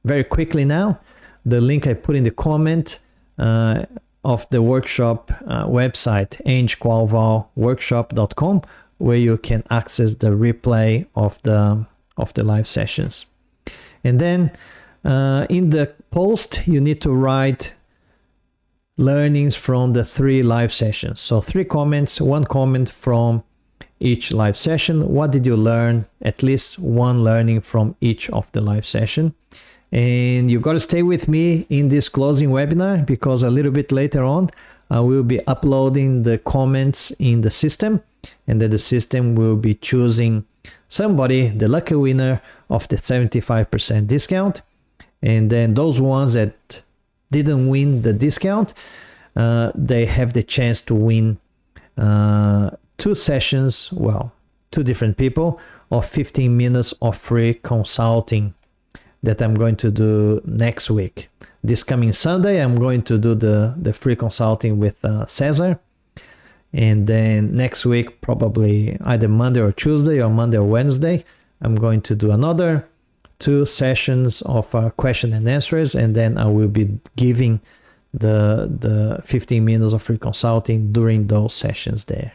very quickly now. The link I put in the comment of the workshop website, engqualvalworkshop.com, where you can access the replay of the live sessions. And then in the post, you need to write learnings from the 3 live sessions. So 3 comments, 1 comment from each live session. What did you learn? At least 1 learning from each of the live session. And you got to stay with me in this closing webinar, because a little bit later on, I will be uploading the comments in the system, and then the system will be choosing somebody, the lucky winner of the 75% discount. And then those ones that didn't win the discount, they have the chance to win 2 sessions, well, 2 different people, of 15 minutes of free consulting that I'm going to do next week. This coming Sunday, I'm going to do the free consulting with Cesar. And then next week, probably either Monday or Tuesday or Monday or Wednesday, I'm going to do another 2 sessions of question and answers. And then I will be giving the 15 minutes of free consulting during those sessions there.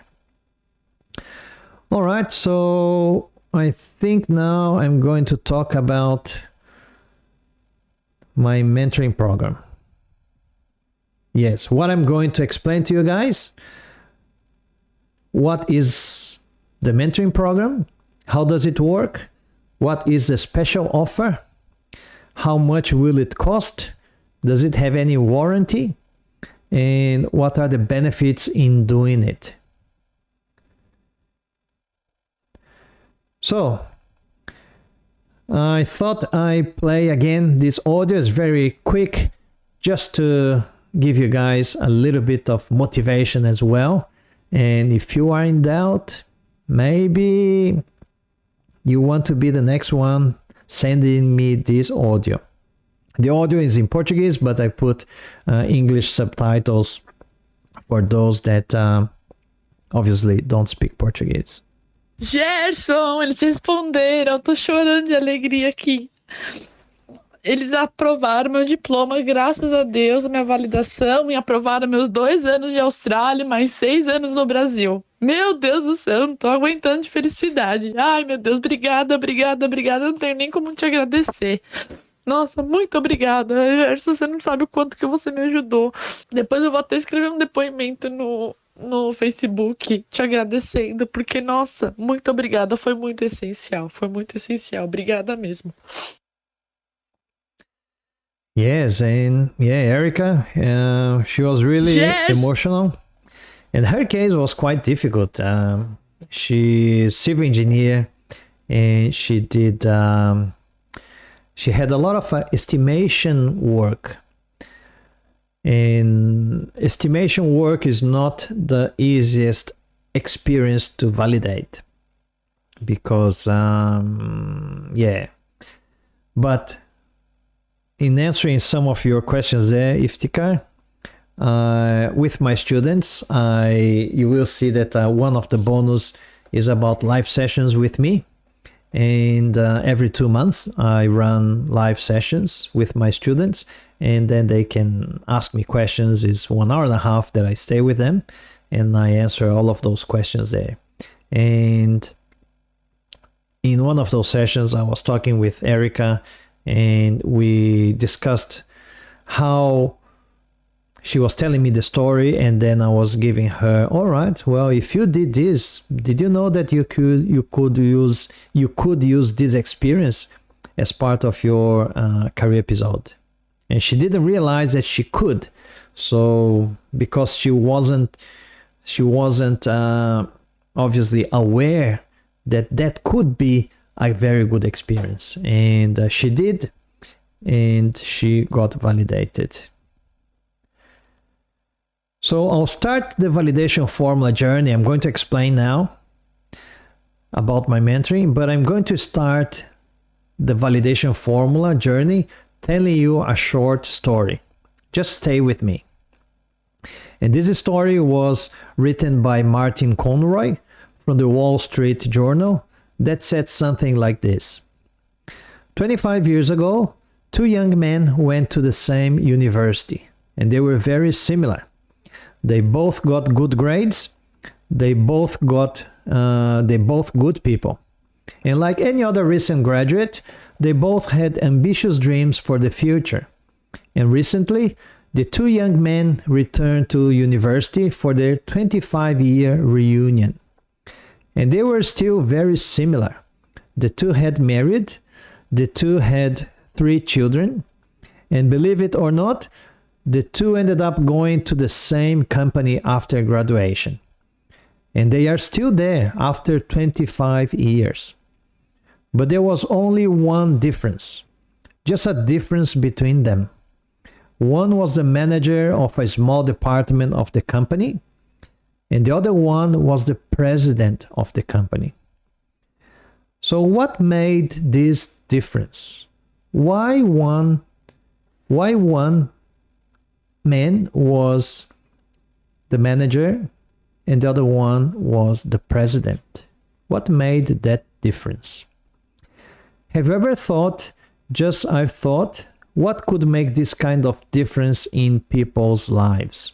All right, so I think now I'm going to talk about my mentoring program. Yes, what I'm going to explain to you guys. What is the mentoring program? How does it work? What is the special offer? How much will it cost? Does it have any warranty? And what are the benefits in doing it? So, I thought I play again this audio. Is very quick, just to give you guys a little bit of motivation as well. And if you are in doubt, maybe you want to be the next one sending me this audio. The audio is in Portuguese, but I put English subtitles for those that obviously don't speak Portuguese. Gerson, eles responderam, eu tô chorando de alegria aqui. Eles aprovaram meu diploma, graças a Deus, a minha validação, e aprovaram meus 2 anos de Austrália, mais 6 anos no Brasil. Meu Deus do céu, eu não tô aguentando de felicidade. Ai, meu Deus, obrigada, eu não tenho nem como te agradecer. Nossa, muito obrigada, Gerson, você não sabe o quanto que você me ajudou. Depois eu vou até escrever um depoimento no Facebook te agradecendo, porque, nossa, muito obrigada, foi muito essencial, obrigada mesmo. Yes, and yeah, Erica, she was really emotional, and her case was quite difficult. She's civil engineer, and she did. She had a lot of estimation work, and estimation work is not the easiest experience to validate, because yeah, but in answering some of your questions there, Iftikhar, with my students, you will see that one of the bonus is about live sessions with me. And every 2 months, I run live sessions with my students, and then they can ask me questions. It's 1 hour and a half that I stay with them, and I answer all of those questions there. And in one of those sessions, I was talking with Erica, and we discussed how she was telling me the story, and then I was giving her, all right, well, if you did this, did you know that you could use this experience as part of your career episode? And she didn't realize that she could. So because she wasn't obviously aware that could be a very good experience, and she did, and she got validated. So I'll start the validation formula journey. I'm going to explain now about my mentoring, but I'm going to start the validation formula journey telling you a short story. Just stay with me. And this story was written by Martin Conroy from the Wall Street Journal that said something like this. 25 years ago, 2 young men went to the same university, and they were very similar. They both got good grades. They both good people. And like any other recent graduate, they both had ambitious dreams for the future. And recently, the 2 young men returned to university for their 25-year reunion. And they were still very similar. The 2 had married. The 2 had 3 children. And believe it or not, the 2 ended up going to the same company after graduation. And they are still there after 25 years. But there was only one difference, just a difference between them. One was the manager of a small department of the company, and the other one was the president of the company. So what made this difference? Why one man was the manager and the other one was the president? What made that difference? Have you ever thought, just I've thought, what could make this kind of difference in people's lives?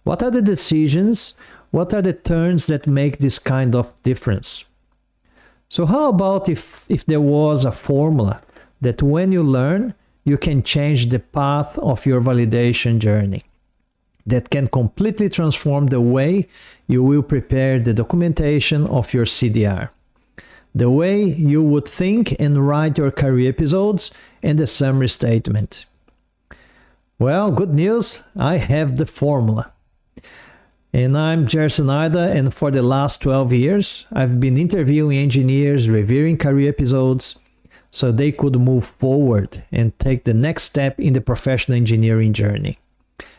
What are the decisions? What are the turns that make this kind of difference? So how about if there was a formula that when you learn, you can change the path of your validation journey, that can completely transform the way you will prepare the documentation of your CDR, the way you would think and write your career episodes and the summary statement? Well, good news, I have the formula. And I'm Gerson Ida, and for the last 12 years, I've been interviewing engineers, reviewing career episodes, so they could move forward and take the next step in the professional engineering journey.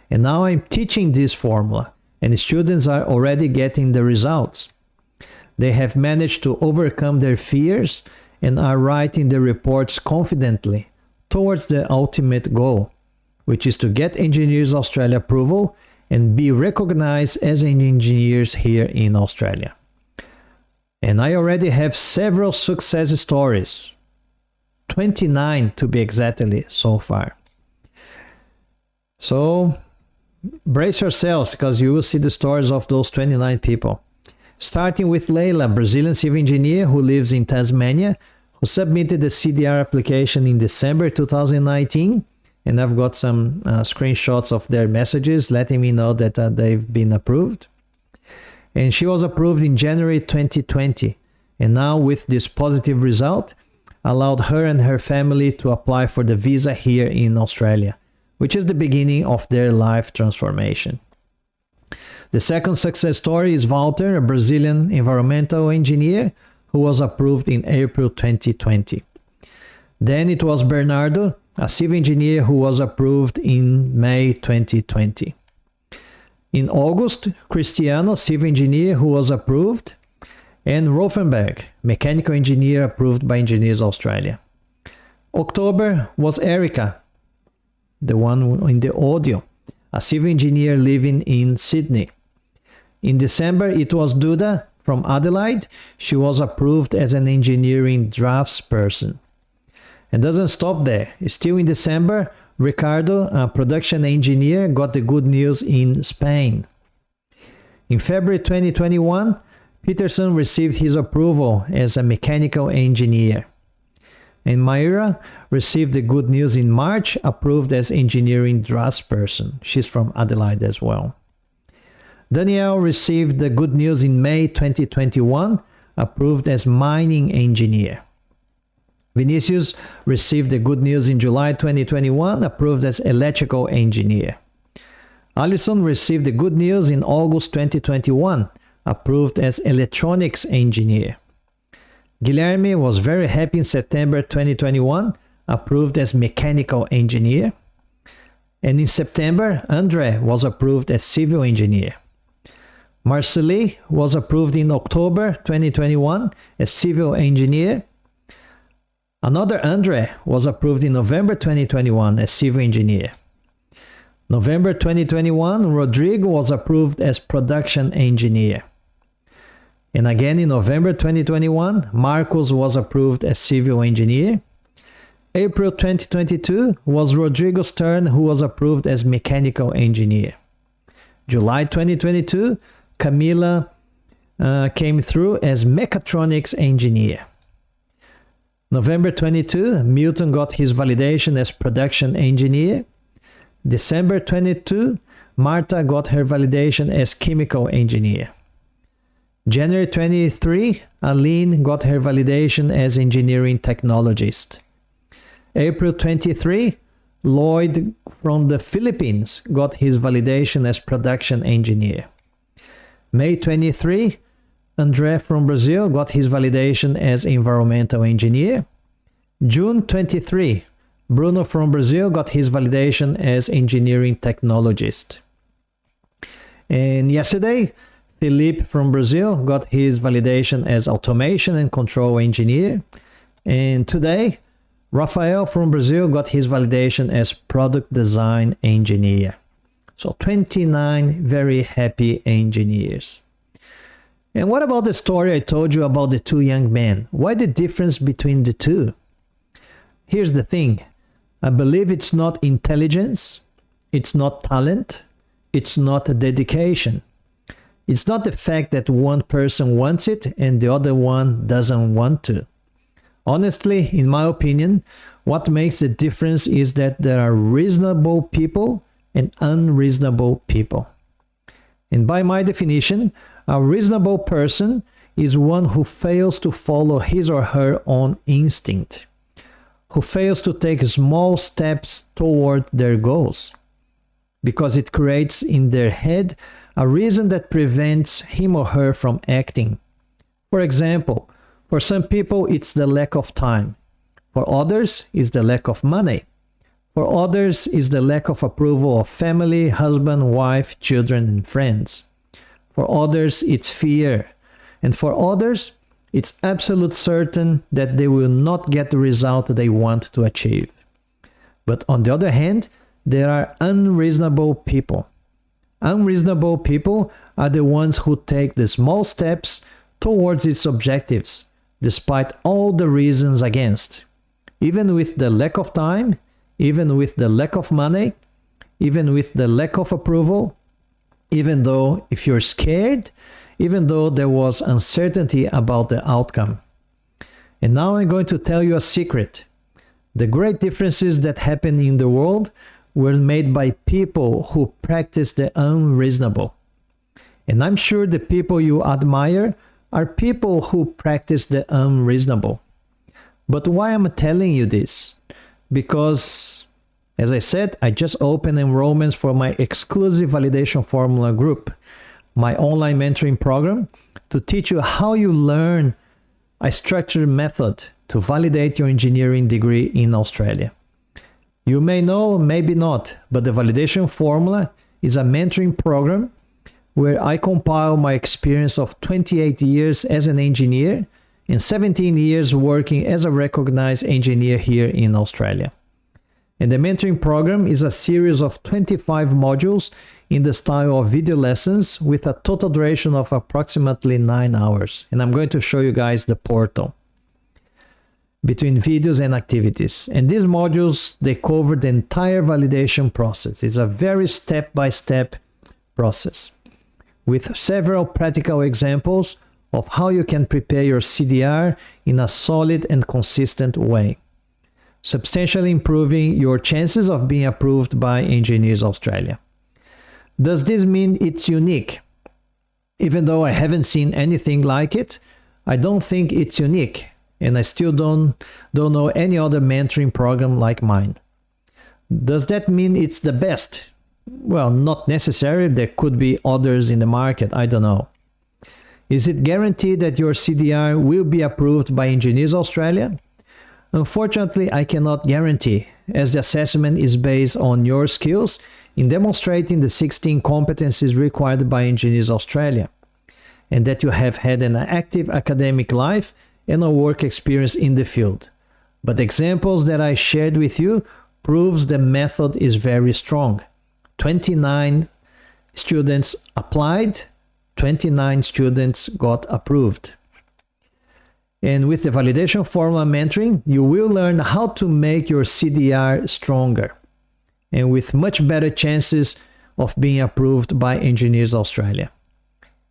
And now I'm teaching this formula, and students are already getting the results. They have managed to overcome their fears and are writing the reports confidently towards the ultimate goal, which is to get Engineers Australia approval and be recognized as engineers here in Australia. And I already have several success stories, 29 to be exactly so far. So brace yourselves, because you will see the stories of those 29 people. Starting with Leila, Brazilian civil engineer who lives in Tasmania, who submitted the CDR application in December 2019. And I've got some screenshots of their messages letting me know that they've been approved. And she was approved in January 2020. And now with this positive result, allowed her and her family to apply for the visa here in Australia, which is the beginning of their life transformation. The second success story is Walter, a Brazilian environmental engineer who was approved in April 2020. Then it was Bernardo, a civil engineer who was approved in May 2020. In August, Cristiano, civil engineer who was approved, and Rothenberg, mechanical engineer approved by Engineers Australia. October was Erica, the one in the audio, a civil engineer living in Sydney. In December, it was Duda from Adelaide. She was approved as an engineering draftsperson. And doesn't stop there. Still in December, Ricardo, a production engineer, got the good news in Spain. In February 2021, Peterson received his approval as a mechanical engineer. And Mayra received the good news in March, approved as engineering draftsperson. She's from Adelaide as well. Danielle received the good news in May 2021, approved as mining engineer. Vinicius received the good news in July 2021, approved as electrical engineer. Alison received the good news in August 2021, approved as electronics engineer. Guilherme was very happy in September 2021, approved as mechanical engineer. And in September, Andre was approved as civil engineer. Marceli was approved in October 2021 as civil engineer. Another Andre was approved in November 2021 as civil engineer. November 2021, Rodrigo was approved as production engineer. And again in November 2021, Marcos was approved as civil engineer. April 2022 was Rodrigo's turn, who was approved as mechanical engineer. July 2022, Camila came through as mechatronics engineer. November 22, Milton got his validation as production engineer. December 22, Marta got her validation as chemical engineer. January 23, Aline got her validation as engineering technologist. April 23, Lloyd from the Philippines got his validation as production engineer. May 23, André from Brazil got his validation as environmental engineer. June 23, Bruno from Brazil got his validation as engineering technologist. And yesterday, Felipe from Brazil got his validation as automation and control engineer. And today, Rafael from Brazil got his validation as product design engineer. So 29 very happy engineers. And what about the story I told you about the two young men? Why the difference between the two? Here's the thing. I believe it's not intelligence, it's not talent, it's not dedication. It's not the fact that one person wants it and the other one doesn't want to. Honestly, in my opinion, what makes the difference is that there are reasonable people and unreasonable people. And by my definition, a reasonable person is one who fails to follow his or her own instinct, who fails to take small steps toward their goals, because it creates in their head a reason that prevents him or her from acting. For example, for some people it's the lack of time. For others, it's the lack of money. For others, it's the lack of approval of family, husband, wife, children, and friends. For others, it's fear. And for others, it's absolute certain that they will not get the result they want to achieve. But on the other hand, there are unreasonable people. Unreasonable people are the ones who take the small steps towards its objectives, despite all the reasons against. Even with the lack of time, even with the lack of money, even with the lack of approval, even though if you're scared, even though there was uncertainty about the outcome. And now I'm going to tell you a secret. The great differences that happen in the world were made by people who practice the unreasonable. And I'm sure the people you admire are people who practice the unreasonable. But why am I telling you this? Because, as I said, I just opened enrollments for my exclusive validation formula group, my online mentoring program, to teach you how you learn a structured method to validate your engineering degree in Australia. You may know, maybe not, but the validation formula is a mentoring program where I compile my experience of 28 years as an engineer and 17 years working as a recognized engineer here in Australia. And the mentoring program is a series of 25 modules in the style of video lessons with a total duration of approximately 9 hours. And I'm going to show you guys the portal between videos and activities. And these modules, they cover the entire validation process. It's a very step-by-step process with several practical examples of how you can prepare your CDR in a solid and consistent way, substantially improving your chances of being approved by Engineers Australia. Does this mean it's unique? Even though I haven't seen anything like it, I don't think it's unique, and I still don't know any other mentoring program like mine. Does that mean it's the best? Well, not necessarily. There could be others in the market. I don't know. Is it guaranteed that your CDR will be approved by Engineers Australia? Unfortunately, I cannot guarantee, as the assessment is based on your skills in demonstrating the 16 competencies required by Engineers Australia, and that you have had an active academic life and a work experience in the field. But the examples that I shared with you proves the method is very strong. 29 students applied, 29 students got approved. And with the validation formula mentoring, you will learn how to make your CDR stronger and with much better chances of being approved by Engineers Australia.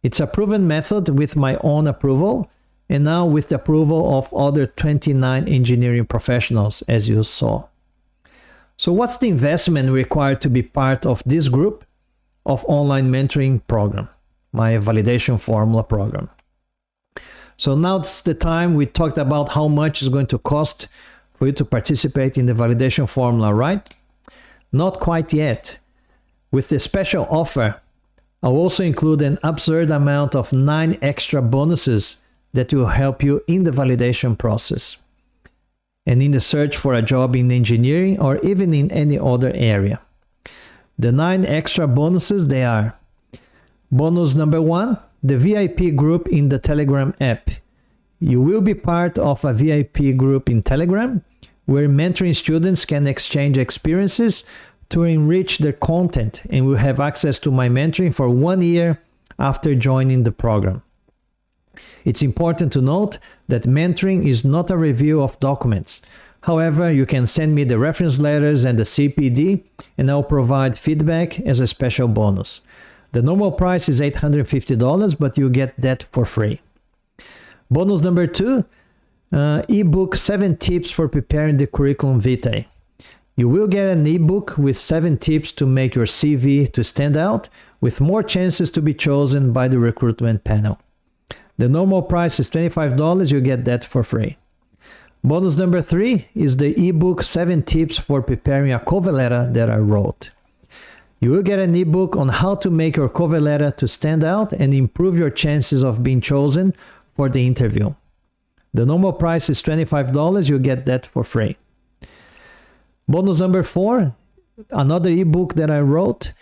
It's a proven method with my own approval and now with the approval of other 29 engineering professionals, as you saw. So what's the investment required to be part of this group of online mentoring program, my validation formula program? So now it's the time we talked about how much it's going to cost for you to participate in the validation formula, right? Not quite yet. With the special offer, I'll also include an absurd amount of 9 extra bonuses that will help you in the validation process and in the search for a job in engineering or even in any other area. The 9 extra bonuses, they are: bonus number 1, the VIP group in the Telegram app. You will be part of a VIP group in Telegram where mentoring students can exchange experiences to enrich their content and will have access to my mentoring for 1 year after joining the program. It's important to note that mentoring is not a review of documents. However, you can send me the reference letters and the CPD, and I'll provide feedback as a special bonus. The normal price is $850, but you get that for free. Bonus number 2, ebook 7 tips for preparing the curriculum vitae. You will get an ebook with 7 tips to make your CV to stand out, with more chances to be chosen by the recruitment panel. The normal price is $25, you get that for free. Bonus number 3 is the ebook 7 tips for preparing a cover letter that I wrote. You will get an ebook on how to make your cover letter to stand out and improve your chances of being chosen for the interview. The normal price is $25, you get that for free. Bonus number 4, another ebook that I wrote,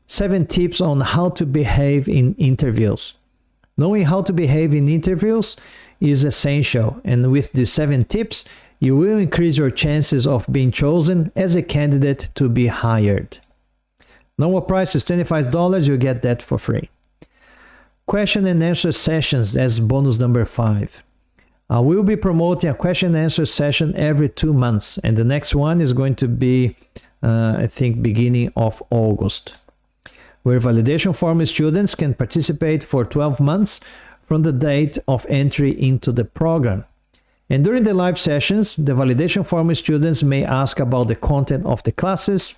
7 tips on how to behave in interviews. Knowing how to behave in interviews is essential, and with these 7 tips, you will increase your chances of being chosen as a candidate to be hired. Normal price is $25, you get that for free. Question and answer sessions as bonus number 5. I will be promoting a question and answer session every 2 months, and the next one is going to be, I think, beginning of August, where validation form students can participate for 12 months from the date of entry into the program. And during the live sessions, the validation form students may ask about the content of the classes,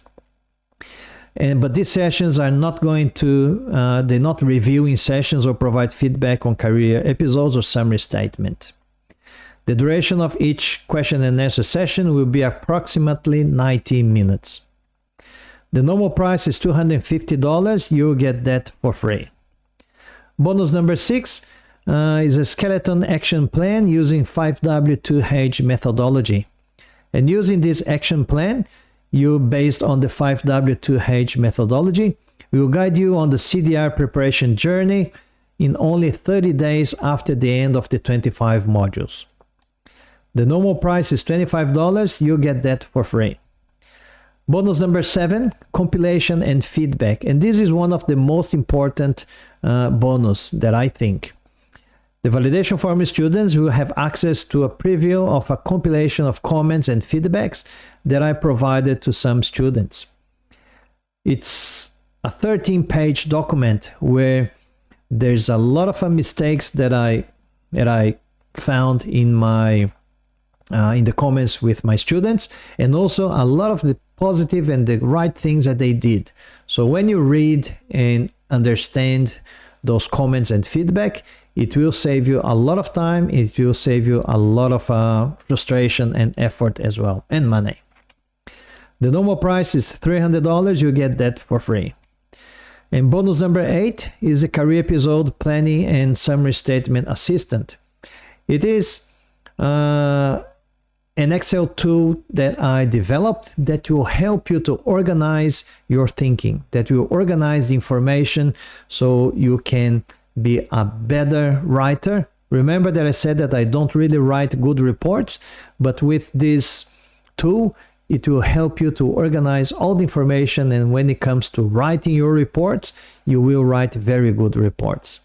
but these sessions are not going to, they're not reviewing sessions or provide feedback on career episodes or summary statement. The duration of each question and answer session will be approximately 90 minutes. The normal price is $250. You'll get that for free. Bonus number 6 is a skeleton action plan using 5W2H methodology. And using this action plan, based on the 5W2H methodology, will guide you on the CDR preparation journey in only 30 days after the end of the 25 modules. The normal price is $25. You'll get that for free. Bonus number 7, compilation and feedback. And this is one of the most important bonus that I think. The validation form students will have access to a preview of a compilation of comments and feedbacks that I provided to some students. It's a 13-page document where there's a lot of mistakes that I found in the comments with my students, and also a lot of the positive and the right things that they did. So when you read and understand those comments and feedback, it will save you a lot of time. It will save you a lot of frustration and effort as well, and money. The normal price is $300. You get that for free. And bonus number 8 is the career episode planning and summary statement assistant. It is an Excel tool that I developed that will help you to organize your thinking, that will organize the information so you can be a better writer. Remember that I said that I don't really write good reports, but with this tool, it will help you to organize all the information, and when it comes to writing your reports, you will write very good reports.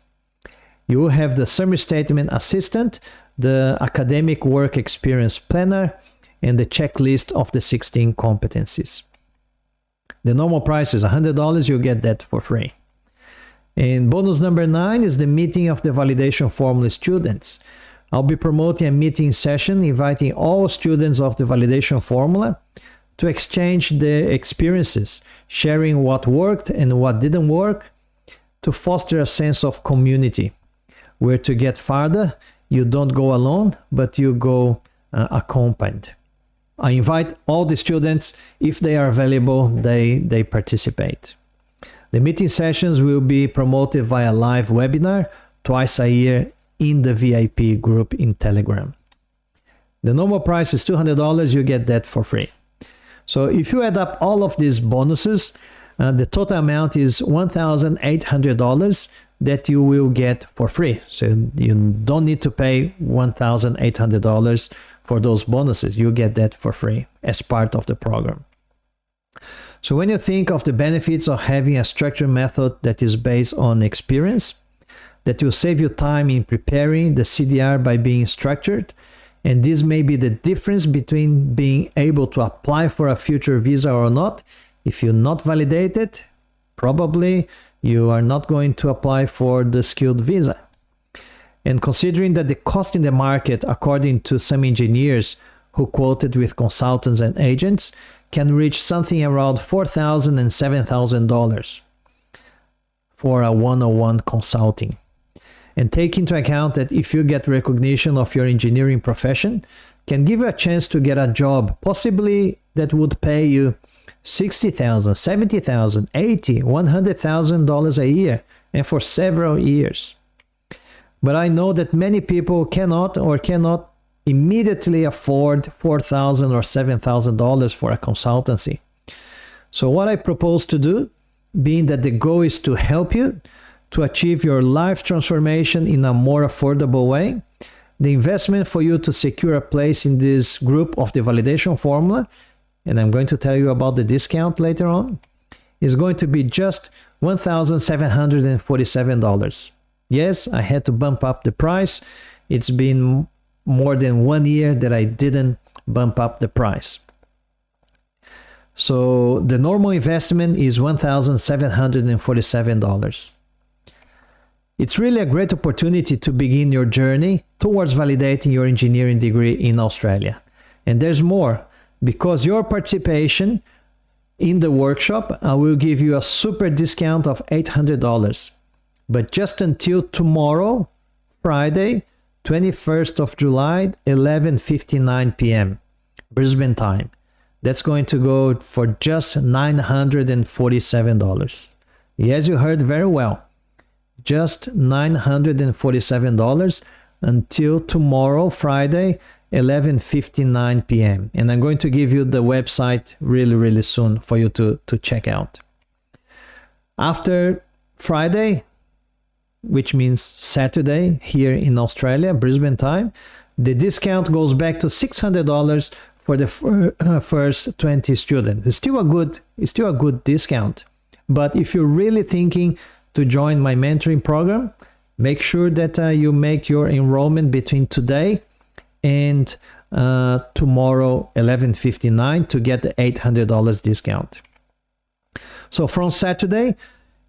You will have the summary statement assistant, the academic work experience planner, and the checklist of the 16 competencies. The normal price is $100. You'll get that for free. And bonus number 9 is the meeting of the validation formula students. I'll be promoting a meeting session inviting all students of the validation formula to exchange their experiences, sharing what worked and what didn't work, to foster a sense of community, where to get farther, you don't go alone, but you go accompanied. I invite all the students, if they are available, they participate. The meeting sessions will be promoted via live webinar twice a year in the VIP group in Telegram. The normal price is $200. You get that for free. So if you add up all of these bonuses, the total amount is $1,800 that you will get for free. So you don't need to pay $1,800 for those bonuses. You get that for free as part of the program. So when you think of the benefits of having a structured method that is based on experience, that will save you time in preparing the CDR by being structured, and this may be the difference between being able to apply for a future visa or not. If you're not validated, probably you are not going to apply for the skilled visa. And considering that the cost in the market, according to some engineers who quoted with consultants and agents, can reach something around $4,000 and $7,000 for a one-on-one consulting. And take into account that if you get recognition of your engineering profession, can give you a chance to get a job, possibly that would pay you $60,000, $70,000, $80,000, $100,000 a year, and for several years. But I know that many people cannot immediately afford $4,000 or $7,000 for a consultancy. So what I propose to do, being that the goal is to help you to achieve your life transformation in a more affordable way, the investment for you to secure a place in this group of the validation formula, and I'm going to tell you about the discount later on, is going to be just $1,747. Yes, I had to bump up the price. It's been more than 1 year that I didn't bump up the price. So the normal investment is $1,747. It's really a great opportunity to begin your journey towards validating your engineering degree in Australia. And there's more. Because your participation in the workshop, I will give you a super discount of $800. But just until tomorrow, Friday, 21st of July, 11:59 p.m. Brisbane time. That's going to go for just $947. Yes, you heard very well. Just $947 until tomorrow, Friday, 11:59 p.m. And I'm going to give you the website really soon for you to check out. After Friday, which means Saturday here in Australia, Brisbane time, the discount goes back to $600 for the first 20 students. It's still a good discount. But if you're really thinking to join my mentoring program, make sure that you make your enrollment between today and tomorrow 11:59 to get the $800 discount. So from Saturday,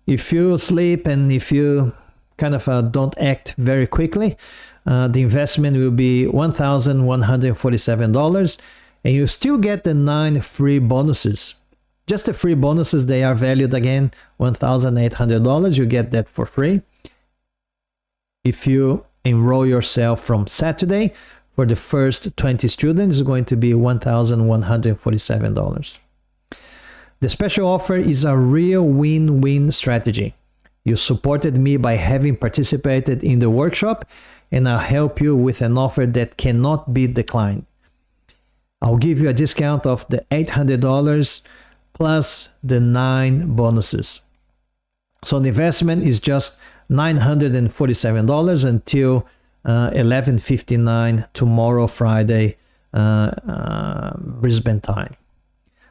if you sleep and if you kind of don't act very quickly, the investment will be $1,147, and you still get the 9 free bonuses. Just the free bonuses, they are valued again $1,800. You get that for free if you enroll yourself from Saturday. For the first 20 students, it's going to be $1,147. The special offer is a real win-win strategy. You supported me by having participated in the workshop, and I'll help you with an offer that cannot be declined. I'll give you a discount of the $800 plus the 9 bonuses. So the investment is just $947 until 11:59 tomorrow, Friday, Brisbane time.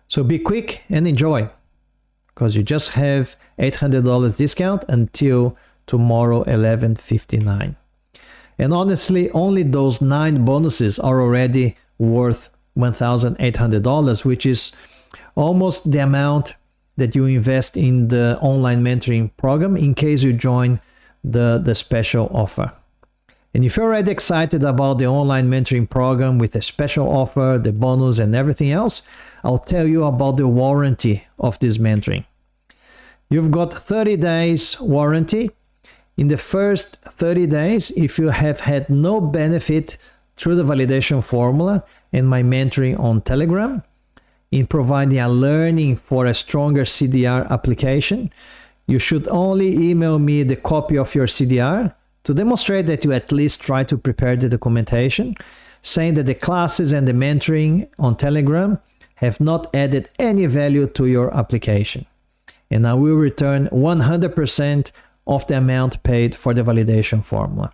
So be quick and enjoy, because you just have $800 discount until tomorrow 11:59. And honestly, only those 9 bonuses are already worth $1,800, which is almost the amount that you invest in the online mentoring program in case you join the special offer. And if you're already excited about the online mentoring program with the special offer, the bonus and everything else, I'll tell you about the warranty of this mentoring. You've got 30 days warranty. In the first 30 days, if you have had no benefit through the validation formula and my mentoring on Telegram, in providing a learning for a stronger CDR application, you should only email me the copy of your CDR to demonstrate that you at least try to prepare the documentation, saying that the classes and the mentoring on Telegram have not added any value to your application. And I will return 100% of the amount paid for the validation formula.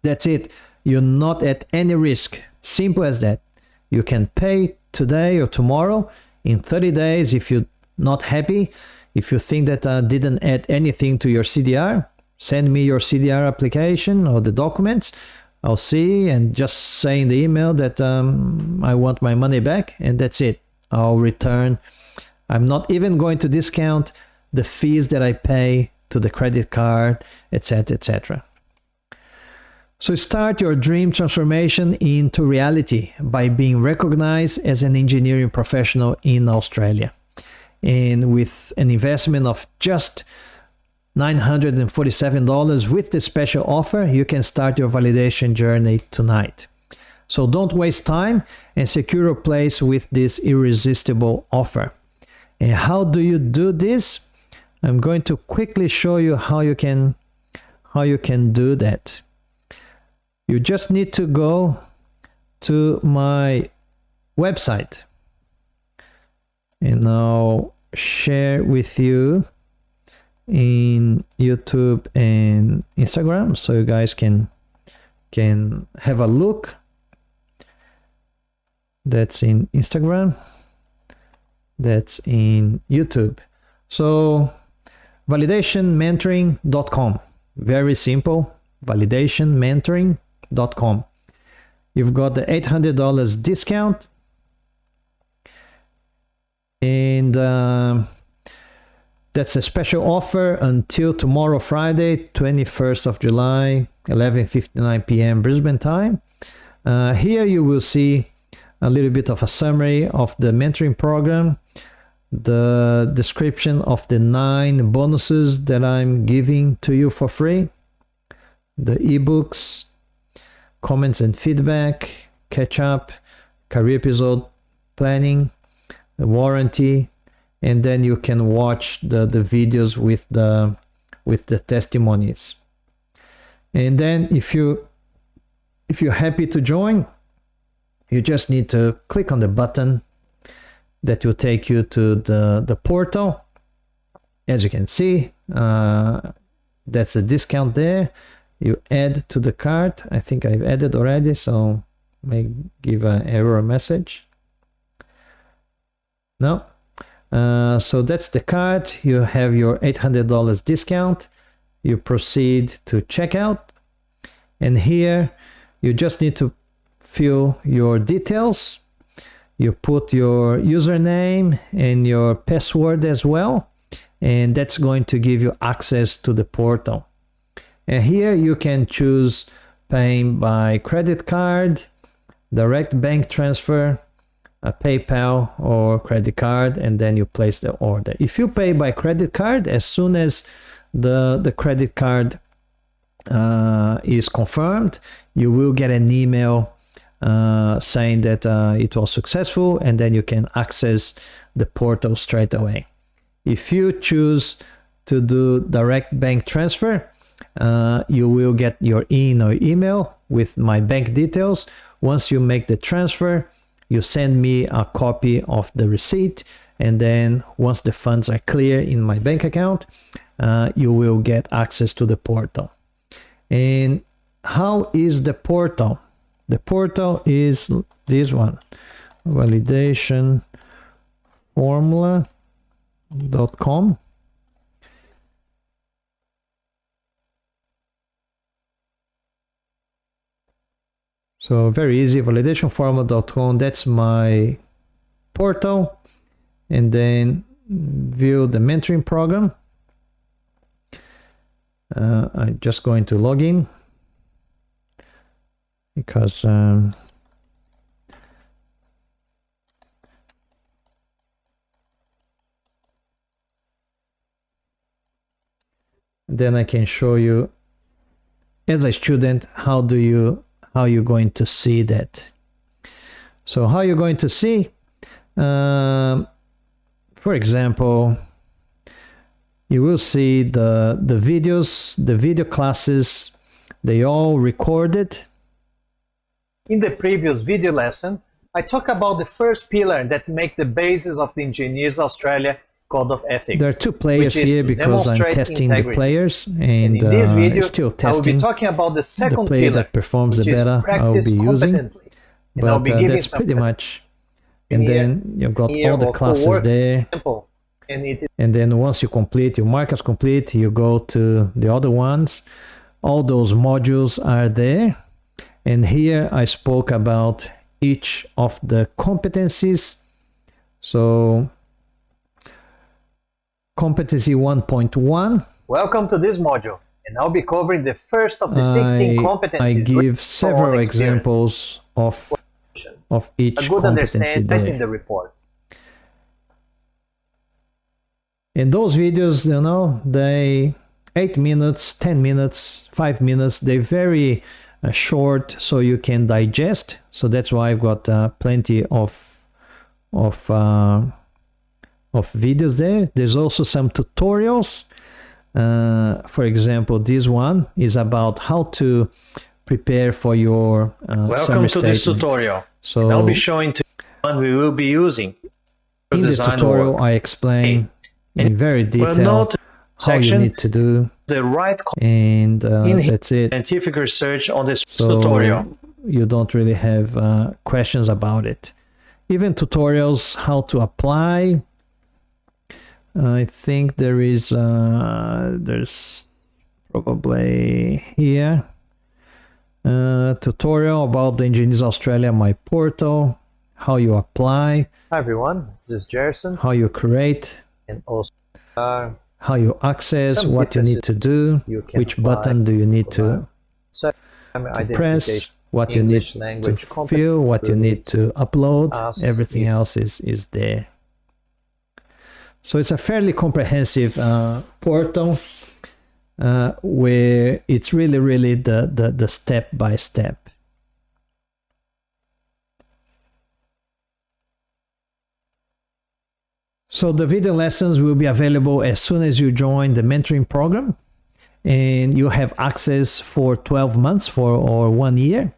That's it. You're not at any risk. Simple as that. You can pay today or tomorrow. In 30 days, if you're not happy, if you think that didn't add anything to your CDR, send me your CDR application or the documents. I'll see and just say in the email that I want my money back, and that's it. I'll return. I'm not even going to discount the fees that I pay to the credit card, etc., etc. So start your dream transformation into reality by being recognized as an engineering professional in Australia. And with an investment of just $947 with the special offer, you can start your validation journey tonight. So don't waste time and secure a place with this irresistible offer. And how do you do this? I'm going to quickly show you how you can do that. You just need to go to my website, and I'll share with you in YouTube and Instagram so you guys can have a look. That's in Instagram, that's in YouTube. So validationmentoring.com, very simple, validationmentoring.com. You've got the $800 discount, and that's a special offer until tomorrow, Friday, 21st of July, 11:59 p.m. Brisbane time. Here you will see a little bit of a summary of the mentoring program, the description of the 9 bonuses that I'm giving to you for free, the ebooks, comments and feedback, catch up, career episode planning, the warranty, and then you can watch the videos with the testimonies. And then if you're happy to join, you just need to click on the button that will take you to the portal. As you can see, that's a discount there. You add to the cart. I think I've added already, so may give an error message. No. So that's the cart. You have your $800 discount. You proceed to checkout, and here you just need to fill your details. You put your username and your password as well, and that's going to give you access to the portal. And here you can choose paying by credit card, direct bank transfer, a PayPal or credit card, and then you place the order. If you pay by credit card, as soon as the credit card is confirmed, you will get an email saying that it was successful, and then you can access the portal straight away. If you choose to do direct bank transfer, you will get your email with my bank details. Once you make the transfer, you send me a copy of the receipt, and then once the funds are clear in my bank account, you will get access to the portal. And how is the portal? The portal is this one, validationformula.com. So very easy, validationformula.com, that's my portal. And then view the mentoring program. I'm just going to log in because then I can show you as a student how you're going to see that. So how you're going to see, for example, you will see the videos, the video classes, they all recorded. In the previous video lesson, I talked about the first pillar that make the basis of the Engineers Australia code of ethics. There are two players which is here to because I'm demonstrate testing the integrity. players, And and in this video, still I will be testing talking about the the second player pillar, that performs the which is better. I'll practice be using, competently. And I'll but be giving that's some pretty much. And here, then you've got here, all the or classes co-work there. example. And it is And then once you complete, you mark as complete, you go to the other ones. All those modules are there. And here I spoke about each of the competencies. So competency 1.1. welcome to this module. And I'll be covering the first of the 16 I competencies. give several examples of each a good competency understanding there. in the reports. And those videos, you know, they 8 minutes, 10 minutes, 5 minutes, they're very short, so you can digest. So that's why I've got plenty of videos there. There's also some tutorials. For example, this one is about how to prepare for your Welcome to this statement. tutorial. So I'll be showing to you one we will be using to in this design tutorial, work. I explain in very Well, detail note how you section need to do, the right and in that's it. scientific research on this So tutorial. you don't really have questions about it. Even tutorials how to apply. I think there's probably here tutorial about the Engineers Australia My Portal, how you apply, Hi everyone, this is Jerson, how you create, and also how you access, some what you need to do, you can which apply button do you need to press, identification, what you need English language, to fill, what you need to upload. tasks, Everything else is there. So it's a fairly comprehensive portal where it's really the step by step. So the video lessons will be available as soon as you join the mentoring program, and you have access for 12 months or 1 year.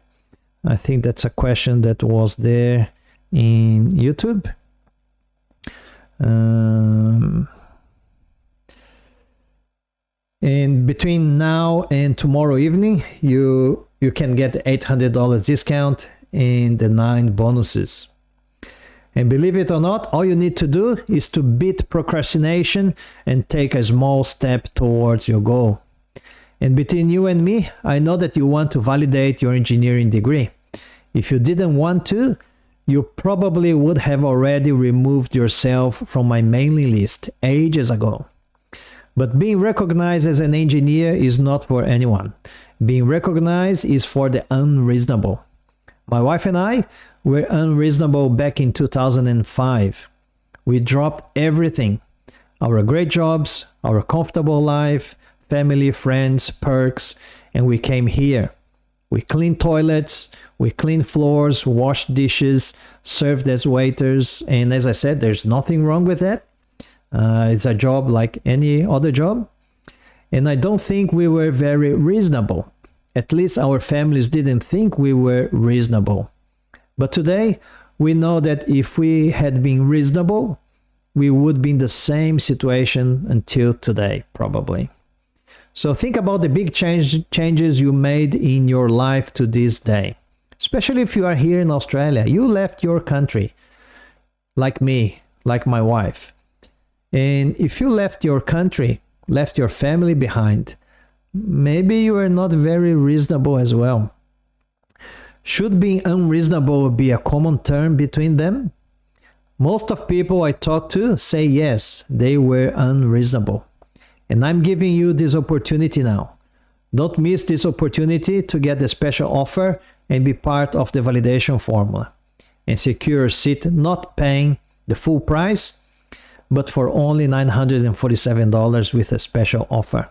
I think that's a question that was there in YouTube. And between now and tomorrow evening, you can get $800 discount and the 9 bonuses. And believe it or not, all you need to do is to beat procrastination and take a small step towards your goal. And between you and me, I know that you want to validate your engineering degree. If you didn't want to, you probably would have already removed yourself from my mailing list ages ago. But being recognized as an engineer is not for anyone. Being recognized is for the unreasonable. My wife and I were unreasonable back in 2005. We dropped everything. Our great jobs, our comfortable life, family, friends, perks, and we came here. We cleaned toilets, we cleaned floors, washed dishes, served as waiters, and as I said, there's nothing wrong with that. It's a job like any other job. And I don't think we were very reasonable. At least our families didn't think we were reasonable. But today, we know that if we had been reasonable, we would be in the same situation until today, probably. So think about the big changes you made in your life to this day. Especially if you are here in Australia. You left your country, like me, like my wife. And if you left your country, left your family behind, maybe you are not very reasonable as well. Should being unreasonable be a common term between them? Most of people I talk to say yes, they were unreasonable. And I'm giving you this opportunity now. Don't miss this opportunity to get the special offer and be part of the validation formula and secure a seat, not paying the full price, but for only $947 with a special offer.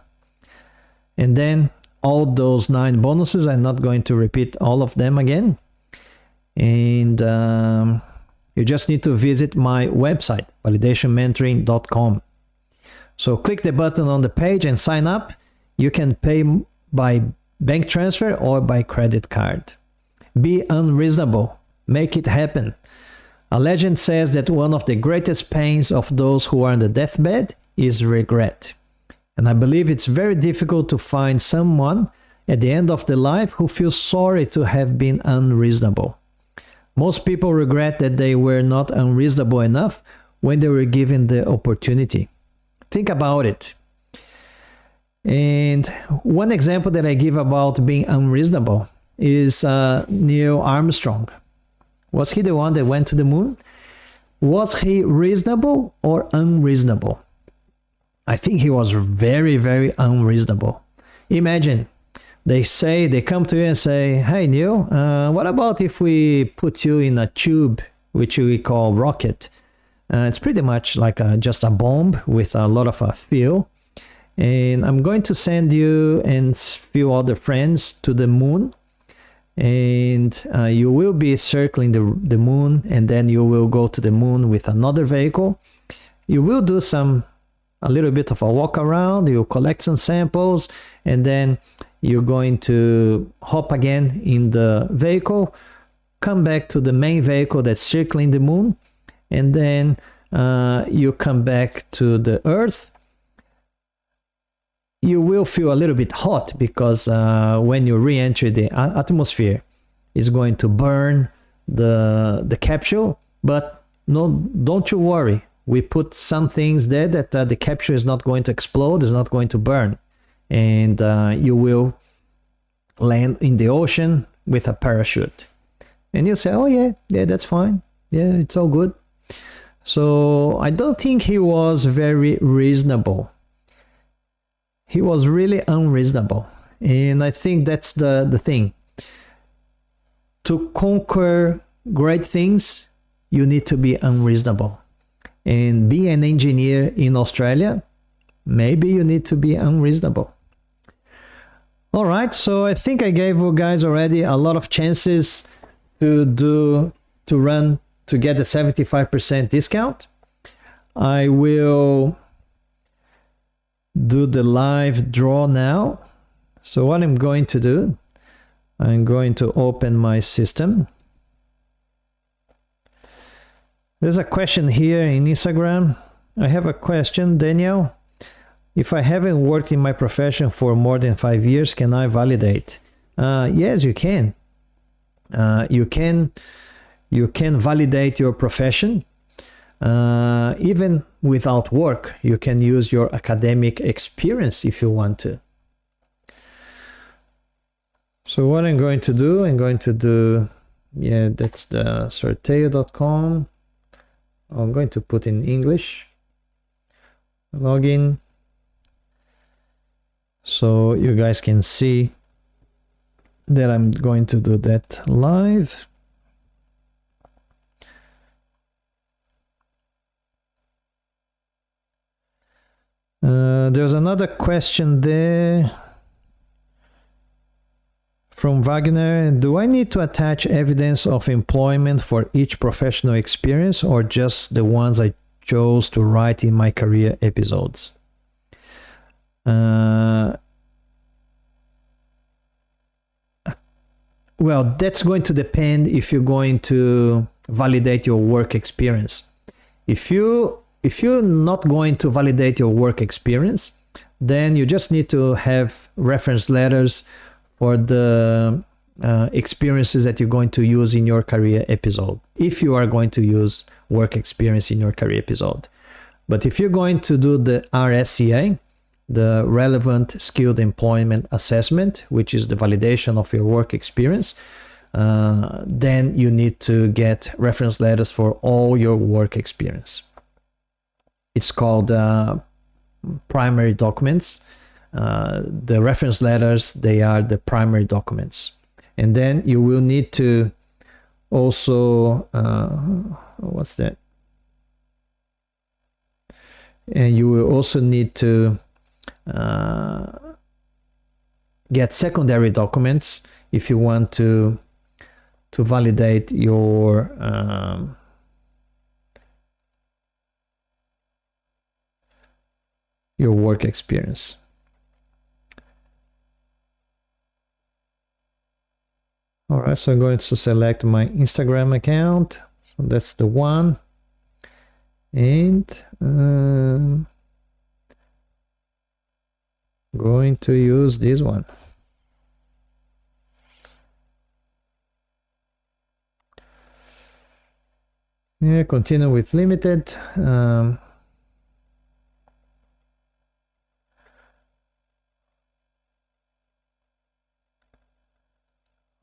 And then all those 9 bonuses, I'm not going to repeat all of them again. And you just need to visit my website, validationmentoring.com. So click the button on the page and sign up. You can pay by bank transfer or by credit card. Be unreasonable. Make it happen. A legend says that one of the greatest pains of those who are on the deathbed is regret. And I believe it's very difficult to find someone at the end of their life who feels sorry to have been unreasonable. Most people regret that they were not unreasonable enough when they were given the opportunity. Think about it. And one example that I give about being unreasonable is Neil Armstrong. Was he the one that went to the moon? Was he reasonable or unreasonable? I think he was very, very unreasonable. Imagine, they come to you and say, hey Neil, what about if we put you in a tube, which we call rocket? It's pretty much like just a bomb with a lot of fuel. And I'm going to send you and few other friends to the moon. And you will be circling the moon, and then you will go to the moon with another vehicle. You will do a little bit of a walk around, you'll collect some samples, and then you're going to hop again in the vehicle, come back to the main vehicle that's circling the moon, and then you come back to the Earth. You will feel a little bit hot because when you re-enter the atmosphere, it's going to burn the capsule. But no, don't you worry. We put some things there that the capsule is not going to explode, is not going to burn. And you will land in the ocean with a parachute. And you say, oh yeah, that's fine. Yeah, it's all good. So I don't think he was very reasonable. He was really unreasonable. And I think that's the thing. To conquer great things, you need to be unreasonable. And be an engineer in Australia, maybe you need to be unreasonable. All right, so I think I gave you guys already a lot of chances to get the 75% discount. I will do the live draw now. So what I'm going to do, I'm going to open my system. There's a question here in Instagram. I have a question, Daniel. If I haven't worked in my profession for more than 5 years, can I validate? Yes, you can. You can validate your profession. Even without work, you can use your academic experience if you want to. So what I'm going to do, yeah, that's the sorteo.com. I'm going to put in English. Login. So you guys can see that I'm going to do that live. There's another question there from Wagner. Do I need to attach evidence of employment for each professional experience or just the ones I chose to write in my career episodes? Well, that's going to depend if you're going to validate your work experience. If you're not going to validate your work experience, then you just need to have reference letters for the experiences that you're going to use in your career episode, if you are going to use work experience in your career episode. But if you're going to do the RSCA, the Relevant Skilled Employment Assessment, which is the validation of your work experience, then you need to get reference letters for all your work experience. It's called primary documents. The reference letters, they are the primary documents. And then you will need to also, what's that? And you will also need to get secondary documents if you want to validate your work experience. All right, so I'm going to select my Instagram account. So that's the one. And going to use this one. Yeah, continue with limited.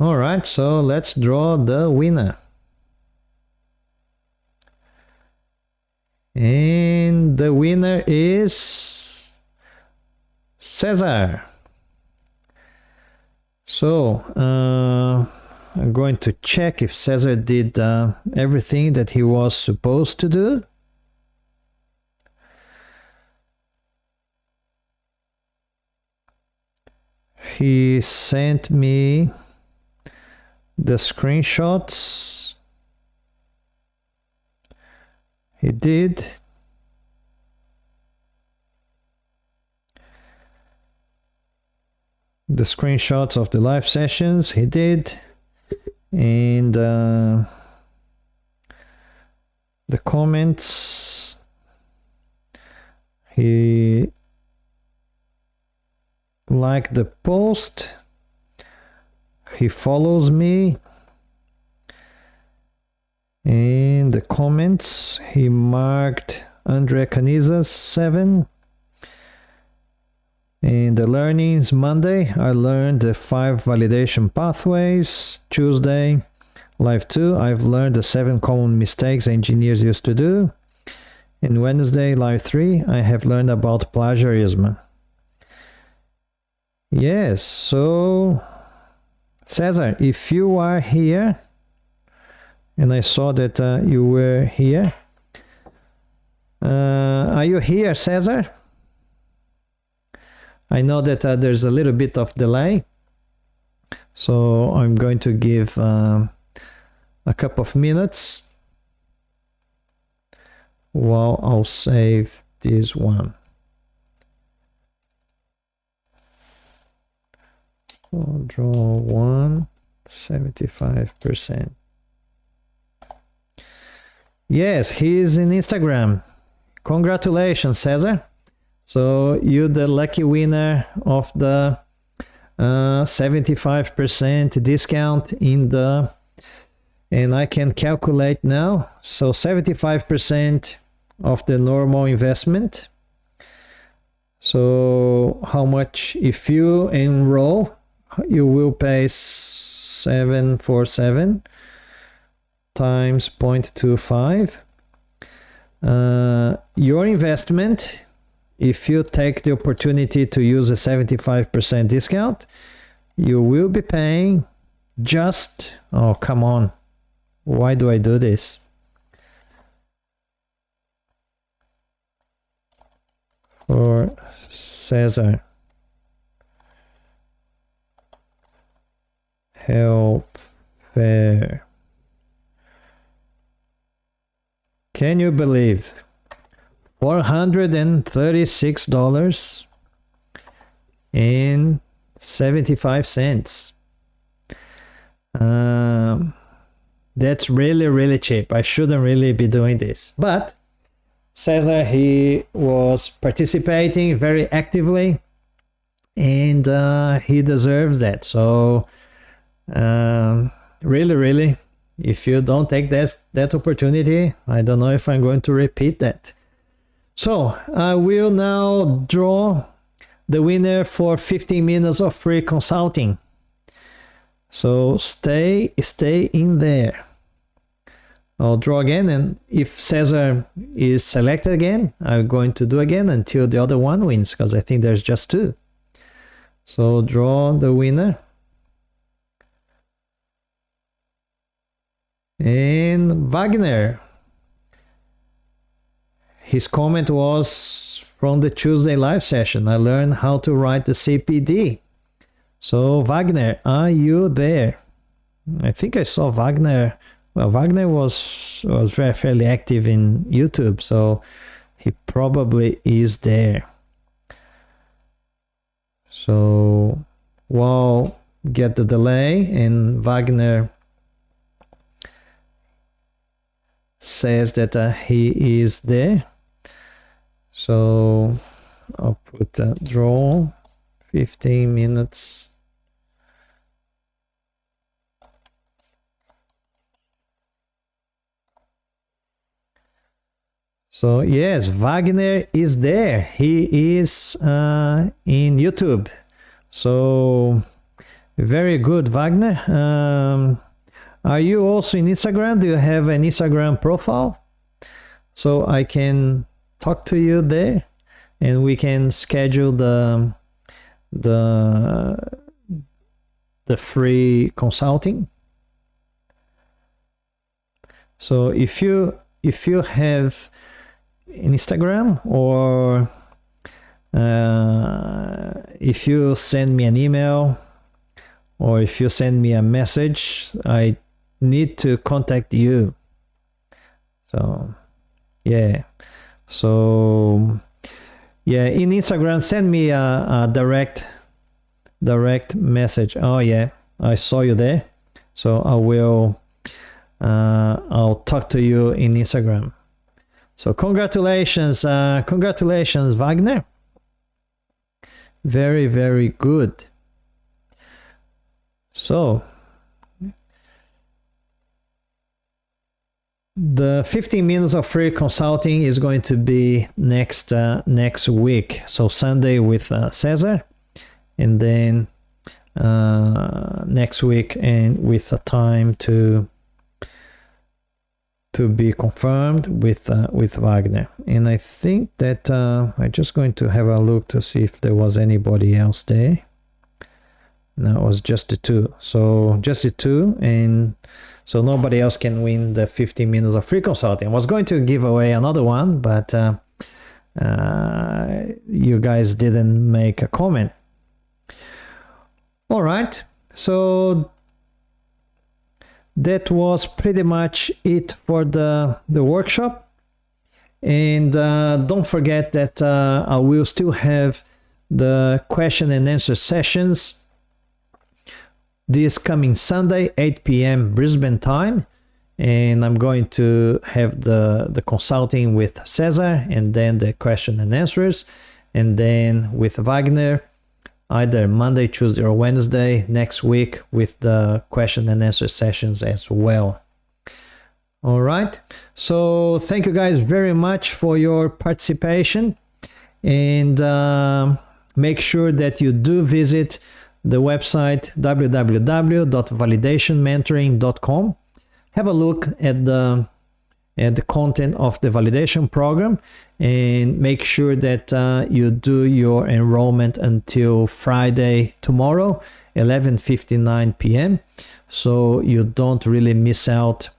All right, so let's draw the winner. And the winner is Cesar. So I'm going to check if Cesar did everything that he was supposed to do. He sent me the screenshots. He did. The screenshots of the live sessions, he did. And the comments, he liked the post. He follows me. In the comments, he marked Andre Canizas 7. In the learnings, Monday, I learned the 5 validation pathways. Tuesday, live 2, I've learned the 7 common mistakes engineers used to do. And Wednesday, live 3, I have learned about plagiarism. Yes, so Cesar, if you are here, and I saw that you were here. Are you here, Cesar? I know that there's a little bit of delay, so I'm going to give a couple of minutes while I'll save this one. I'll draw 1, 75%. Yes, he is in Instagram. Congratulations, Cesar. So you're the lucky winner of the 75% discount in the, and I can calculate now. So 75% of the normal investment. So how much, if you enroll, you will pay 747 times 0.25. Your investment, if you take the opportunity to use a 75% discount, you will be paying just, oh, come on. Why do I do this? For Cesar. Health fair. Can you believe? $436.75. That's really cheap. I shouldn't really be doing this, but Cesar, he was participating very actively, and he deserves that. So really, if you don't take that opportunity, I don't know if I'm going to repeat that. So I will now draw the winner for 15 minutes of free consulting. So stay in there. I'll draw again, and if Cesar is selected again, I'm going to do again until the other one wins, because I think there's just 2. So draw the winner. And Wagner. His comment was from the Tuesday live session. I learned how to write the CPD. So Wagner, are you there? I think I saw Wagner. Well, Wagner was fairly active in YouTube, so he probably is there. So we'll get the delay, and Wagner says that he is there. So I'll put draw 15 minutes. So yes, Wagner is there. He is in YouTube. So very good, Wagner. Are you also in Instagram? Do you have an Instagram profile? So I can talk to you there, and we can schedule the free consulting. So if you have Instagram, or if you send me an email, or if you send me a message, I need to contact you. So yeah, so yeah, in Instagram, send me a direct message. Oh yeah, I saw you there. So I will I'll talk to you in Instagram. So congratulations, Wagner. Very, very good. So the 15 minutes of free consulting is going to be next week. So Sunday with Cesar, and then next week, and with a time to be confirmed with Wagner. And I think that I'm just going to have a look to see if there was anybody else there. No, it was just the two. So just the two, and so nobody else can win the 15 minutes of free consulting. I was going to give away another one, but you guys didn't make a comment. All right, so that was pretty much it for the workshop. And don't forget that I will still have the question and answer sessions this coming Sunday, 8 p.m. Brisbane time. And I'm going to have the consulting with Cesar, and then the question and answers, and then with Wagner, either Monday, Tuesday, or Wednesday next week, with the question and answer sessions as well. All right. So thank you guys very much for your participation, and make sure that you do visit the website www.validationmentoring.com. Have a look at the content of the validation program, and make sure that you do your enrollment until Friday tomorrow, 11:59 p.m. so you don't really miss out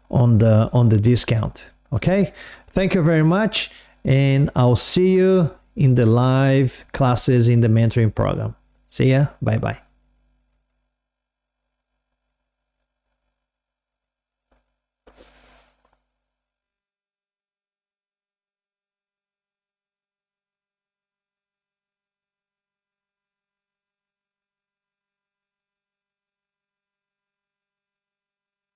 on the discount. Okay, thank you very much, and I'll see you in the live classes in the mentoring program. See ya. Bye bye.